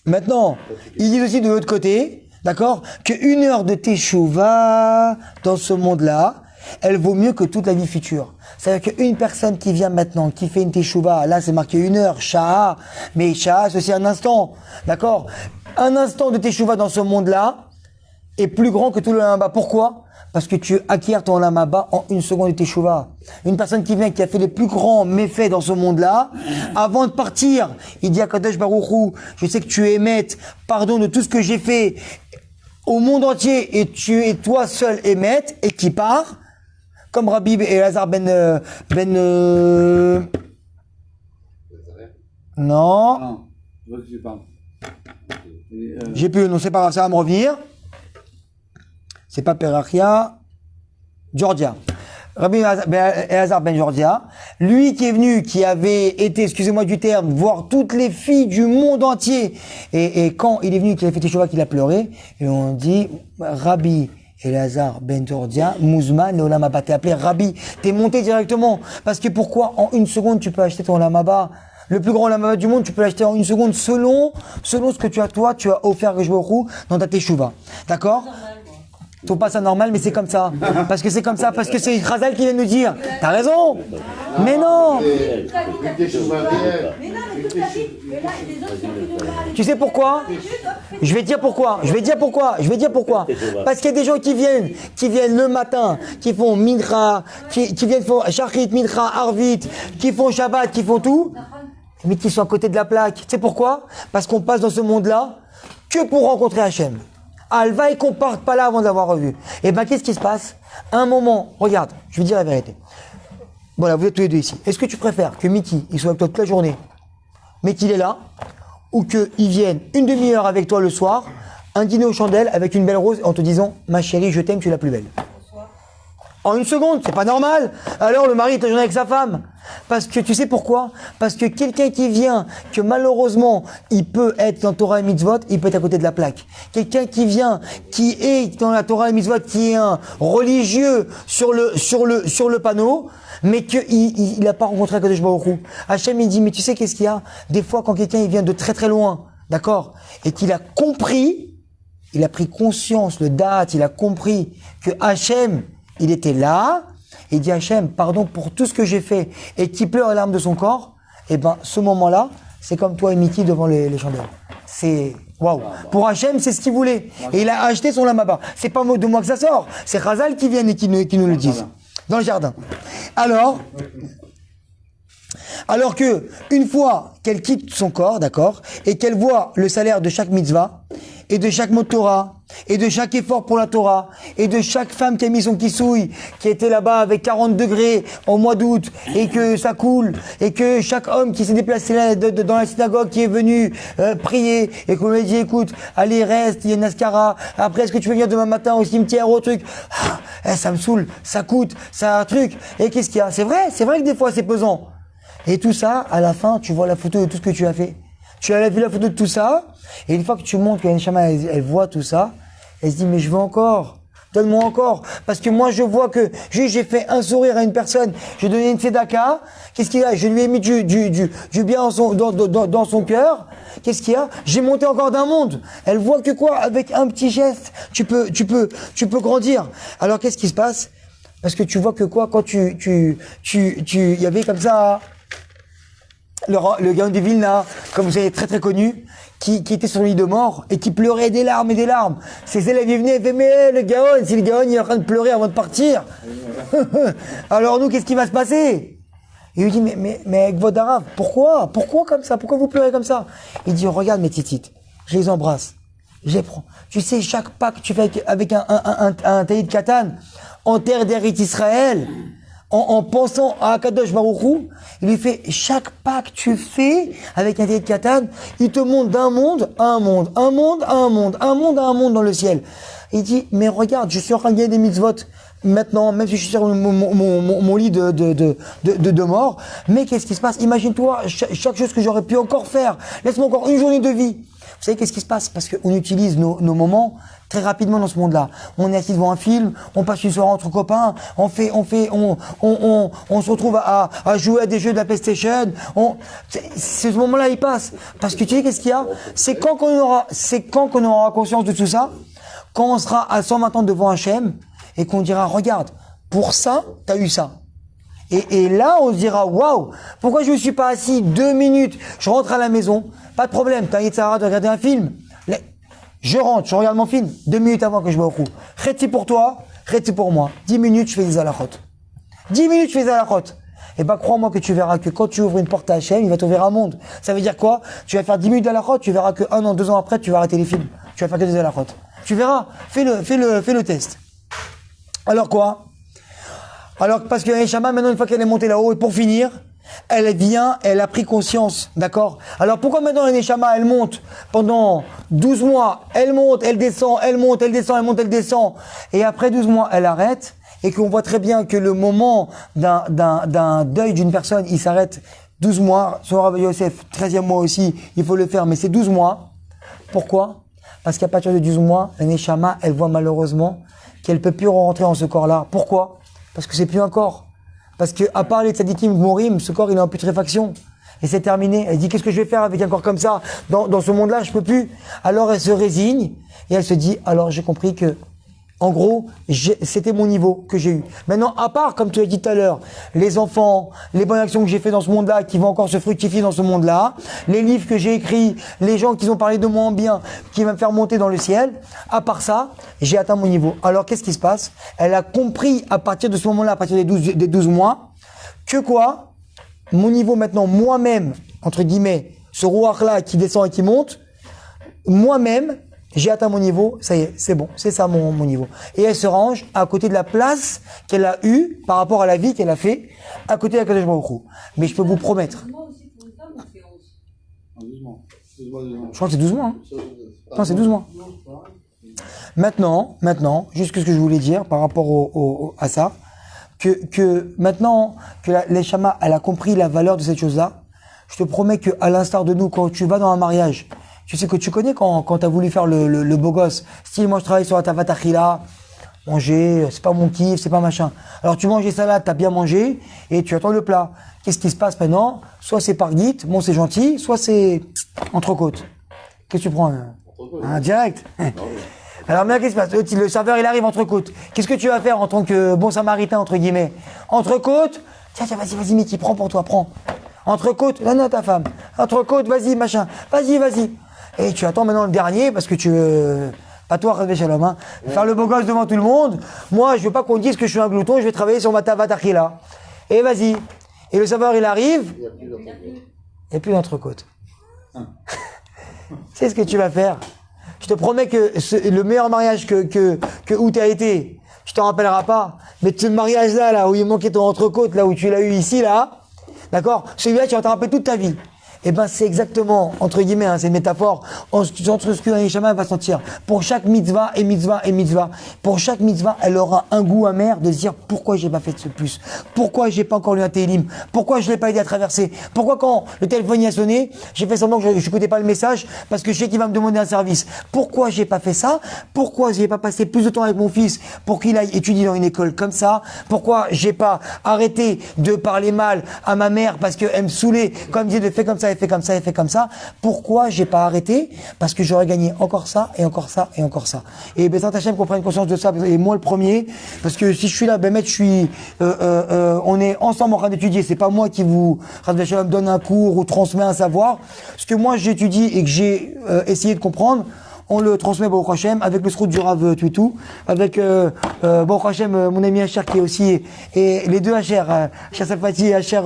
maintenant, ils disent aussi de l'autre côté, d'accord, que 1 heure de teshuva dans ce monde-là, elle vaut mieux que toute la vie future. C'est-à-dire qu'une personne qui vient maintenant, qui fait une teshuva, là c'est marqué 1 heure, sha'a, mais sha'a c'est aussi un instant, d'accord? Un instant de teshuva dans ce monde-là est plus grand que tout le Olam Haba. Pourquoi? Parce que tu acquiers ton Olam Haba en 1 seconde de teshuva. Une personne qui vient, qui a fait les plus grands méfaits dans ce monde-là, avant de partir, il dit à Kadosh Baruch Hu, je sais que tu émettes pardon de tout ce que j'ai fait au monde entier et tu es toi seul émette et qui part, comme Rabbi Elazar non, Non, je ne sais pas. j'ai plus le nom, c'est pas grave, ça va me revenir. C'est pas Perachia, Georgia. Rabbi Elazar ben Georgia, lui qui est venu, qui avait été, excusez-moi du terme, voir toutes les filles du monde entier, et quand il est venu, qu'il a fait teshuva, qu'il a pleuré, et on dit, Rabbi Elazar ben Georgia, Mouzman, le Olam Haba, t'es appelé Rabbi, t'es monté directement, parce que pourquoi en 1 seconde tu peux acheter ton Olam Haba? Le plus grand Olam Haba du monde, tu peux l'acheter en 1 seconde selon ce que tu as offert à Baruch Hu dans ta teshuva. D'accord? Je trouve pas ça normal, mais c'est comme ça. Parce que c'est comme ça, parce que c'est Chazal qui vient nous dire. T'as raison. Mais non. Mais non, mais toute la vie. Mais là, les autres sont venus là. Tu sais pourquoi? Je vais te dire pourquoi. Parce qu'il y a des gens qui viennent le matin, qui font mincha, qui viennent faire shachrit, mincha, arvit, qui font Shabbat, qui font tout, mais qui sont à côté de la plaque. Tu sais pourquoi? Parce qu'on passe dans ce monde-là que pour rencontrer Hachem. Alva et qu'on parte pas là avant de l'avoir revu. Et ben, qu'est-ce qui se passe? Un moment, regarde, je vais dire la vérité. Voilà, vous êtes tous les deux ici. Est-ce que tu préfères que Mickey, il soit avec toi toute la journée, mais qu'il est là, ou qu'il vienne 1 demi-heure avec toi le soir, un dîner aux chandelles avec une belle rose en te disant, ma chérie, je t'aime, tu es la plus belle. En 1 seconde, c'est pas normal. Alors le mari est journée avec sa femme. Parce que tu sais pourquoi? Parce que quelqu'un qui vient, que malheureusement, il peut être dans Torah et Mitzvot, il peut être à côté de la plaque. Quelqu'un qui vient, qui est dans la Torah et Mitzvot, qui est un religieux sur le panneau, mais qu'il n'a pas rencontré Kadosh Baruch Hu. Hachem, il dit, mais tu sais qu'est-ce qu'il y a? Des fois, quand quelqu'un, il vient de très très loin, d'accord? Et qu'il a compris, il a pris conscience, le date, il a compris que Hachem, il était là, il dit Hachem, pardon pour tout ce que j'ai fait, et qui pleure à larmes de son corps, et ben, ce moment-là, c'est comme toi et Mickey devant les chandelles. C'est, waouh. Pour Hachem, c'est ce qu'il voulait. Et il a acheté son Olam Haba. C'est pas de moi que ça sort. C'est Chazal qui vient et qui nous le dit. Dans le jardin. Alors que, une fois qu'elle quitte son corps, d'accord, et qu'elle voit le salaire de chaque mitzvah, et de chaque mot de Torah, et de chaque effort pour la Torah, et de chaque femme qui a mis son kissouille, qui était là-bas avec 40 degrés au mois d'août, et que ça coule, et que chaque homme qui s'est déplacé là, dans la synagogue, qui est venu prier, et qu'on lui a dit, écoute, allez, reste, il y a une ascara, après, est-ce que tu veux venir demain matin au cimetière, au truc? Ça me saoule, ça coûte, ça a un truc. Et qu'est-ce qu'il y a? C'est vrai que des fois c'est pesant. Et tout ça, à la fin, tu vois la photo de tout ce que tu as fait. Tu as vu la photo de tout ça, et une fois que tu montres que Neshama, elle voit tout ça, elle se dit, mais je veux encore. Donne-moi encore. Parce que moi, je vois que j'ai fait un sourire à une personne, j'ai donné une tzedaka. Qu'est-ce qu'il y a? Je lui ai mis du bien dans son cœur. Qu'est-ce qu'il y a? J'ai monté encore d'un monde. Elle voit que quoi? Avec un petit geste, tu peux grandir. Alors, qu'est-ce qui se passe? Parce que tu vois que quoi? Quand il y avait comme ça, le Gaon de Vilna, comme vous savez, très très connu, qui était sur le lit de mort et qui pleurait des larmes et des larmes. Ses élèves y venaient et disaient, mais le Gaon, si le Gaon il est en train de pleurer avant de partir, alors nous, qu'est-ce qui va se passer? Il lui dit, mais Gvodarav, pourquoi comme ça? Pourquoi vous pleurez comme ça? Il dit, regarde mes titites, je les embrasse, je les prends. Tu sais, chaque pas que tu fais avec un taillis de katane, en terre d'Eretz Israël, en pensant à Kadosh Baruch Hu, il lui fait chaque pas que tu fais avec un taillis de katane, il te montre d'un monde à un monde, un monde à un monde, un monde à un monde dans le ciel. Il dit, mais regarde, je suis en train de gagner des mitzvot. maintenant, même si je suis sur mon lit de mort, mais qu'est-ce qui se passe? Imagine-toi, chaque chose que j'aurais pu encore faire, laisse-moi encore une journée de vie. Vous savez qu'est-ce qui se passe? Parce qu'on utilise nos moments très rapidement dans ce monde-là. On est assis devant un film, on passe une soirée entre copains, on se retrouve à jouer à des jeux de la PlayStation. Ce moment-là, il passe. Parce que tu sais qu'est-ce qu'il y a? C'est quand qu'on aura conscience de tout ça, quand on sera à 120 ans devant Hachem et qu'on dira, regarde, pour ça, t'as eu ça. Et là, on se dira, waouh, pourquoi je ne suis pas assis 2 minutes, je rentre à la maison, pas de problème, t'as Yitzhara de regarder un film. Je rentre, je regarde mon film, 2 minutes avant que je me retrouve. Réti pour toi, réti pour moi. 10 minutes, je fais des halachot. 10 minutes, je fais des halachot. Et ben, crois-moi que tu verras que quand tu ouvres une porte à Hachem, il va t'ouvrir un monde. Ça veut dire quoi? Tu vas faire 10 minutes d'halachot, tu verras que 1 an, 2 ans après, tu vas arrêter les films. Tu vas faire que des halachot. Tu verras. Fais le test. Alors quoi? Alors, parce que Neshama, maintenant, une fois qu'elle est montée là-haut, et pour finir, elle a pris conscience, d'accord? Alors, pourquoi maintenant la Neshama, elle monte pendant 12 mois, elle monte, elle descend, elle monte, elle descend, elle monte, elle descend, et après 12 mois, elle arrête, et qu'on voit très bien que le moment d'un deuil d'une personne, il s'arrête 12 mois, sur Rav Yosef, 13e mois aussi, il faut le faire, mais c'est 12 mois. Pourquoi? Parce qu'à partir de 12 mois, la Neshama, elle voit malheureusement qu'elle peut plus rentrer dans ce corps-là. Pourquoi? Parce que c'est plus un corps. Parce que, à part les tzadikim morim, ce corps, il est en putréfaction. Et c'est terminé. Elle dit, qu'est-ce que je vais faire avec un corps comme ça? Dans ce monde-là, je peux plus. Alors, elle se résigne. Et elle se dit, alors, j'ai compris que, en gros, c'était mon niveau que j'ai eu. Maintenant, à part, comme tu as dit tout à l'heure, les enfants, les bonnes actions que j'ai fait dans ce monde-là, qui vont encore se fructifier dans ce monde-là, les livres que j'ai écrits, les gens qui ont parlé de moi en bien, qui vont me faire monter dans le ciel, à part ça, j'ai atteint mon niveau. Alors, qu'est-ce qui se passe? Elle a compris, à partir de ce moment-là, à partir des 12 mois, que quoi? Mon niveau maintenant, moi-même, entre guillemets, ce rouach-là qui descend et qui monte, moi-même, j'ai atteint mon niveau, ça y est, c'est bon, c'est ça mon niveau. Et elle se range à côté de la place qu'elle a eue par rapport à la vie qu'elle a fait à côté de la Kadosh Baruch Hu. Mais je peux vous promettre. Je crois que c'est 12 mois. Hein. Non, c'est 12 mois. Maintenant, juste ce que je voulais dire par rapport à ça, que maintenant que l'Eshama, elle a compris la valeur de cette chose-là, je te promets que à l'instar de nous, quand tu vas dans un mariage, tu sais que tu connais quand tu as voulu faire le beau gosse. Si moi je travaille sur la tavatachila, manger, c'est pas mon kiff, c'est pas machin. Alors tu manges des salades, t'as bien mangé, et tu attends le plat. Qu'est-ce qui se passe maintenant? Soit c'est par guide, bon c'est gentil, soit c'est entrecôte. Qu'est-ce que tu prends? Un direct. Alors maintenant qu'est-ce qui se passe? Le serveur il arrive entrecôte. Qu'est-ce que tu vas faire en tant que bon samaritain entre guillemets? Entrecôte, tiens, vas-y, Miki, prends pour toi, prends. Entrecôte, non, ta femme. Entrecôte, vas-y, machin. Vas-y. Et tu attends maintenant le dernier parce que tu veux, pas toi, Rav Shalom, hein, faire le beau gosse devant tout le monde. Moi, je veux pas qu'on dise que je suis un glouton, je vais travailler sur ma tavatachila. Et vas-y. Et le serveur, il arrive. Il n'y a plus d'entrecôte. C'est ce que tu vas faire. Je te promets que le meilleur mariage que où tu as été, je t'en rappellerai pas. Mais ce mariage-là, où il manquait ton entrecôte, là où tu l'as eu ici, là, d'accord? Celui-là, tu vas t'en rappeler toute ta vie. Eh ben, c'est exactement, entre guillemets, hein, c'est une métaphore, entre ce que Neshama va sentir. Pour chaque mitzvah, pour chaque mitzvah, elle aura un goût amer de se dire pourquoi j'ai pas fait ce plus, pourquoi j'ai pas encore lu un Télim, pourquoi je l'ai pas aidé à traverser, pourquoi quand le téléphone y a sonné, j'ai fait semblant que je n'écoutais pas le message parce que je sais qu'il va me demander un service. Pourquoi j'ai pas fait ça? Pourquoi j'ai pas passé plus de temps avec mon fils pour qu'il aille étudier dans une école comme ça? Pourquoi j'ai pas arrêté de parler mal à ma mère parce qu'elle me saoulait, comme disait de fait comme ça, elle fait comme ça. Pourquoi j'ai pas arrêté? Parce que j'aurais gagné encore ça et encore ça et encore ça. Et Bezrat Hashem qu'on prenne conscience de ça, et moi le premier, parce que si je suis là, on est ensemble en train d'étudier. C'est pas moi qui vous donne un cours ou transmet un savoir. Ce que moi j'étudie et que j'ai essayé de comprendre, on le transmet Baruch Hashem avec le srout du Rav Tuitou, avec Baruch Hashem, mon ami Hacher qui est aussi, et les deux Hacher, Hacher Safati et Hacher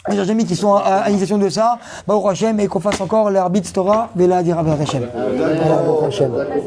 les amis qui sont à l'initiation de ça, Baruch Hashem, et qu'on fasse encore l'arbitre Torah, Vela Dira Hashem.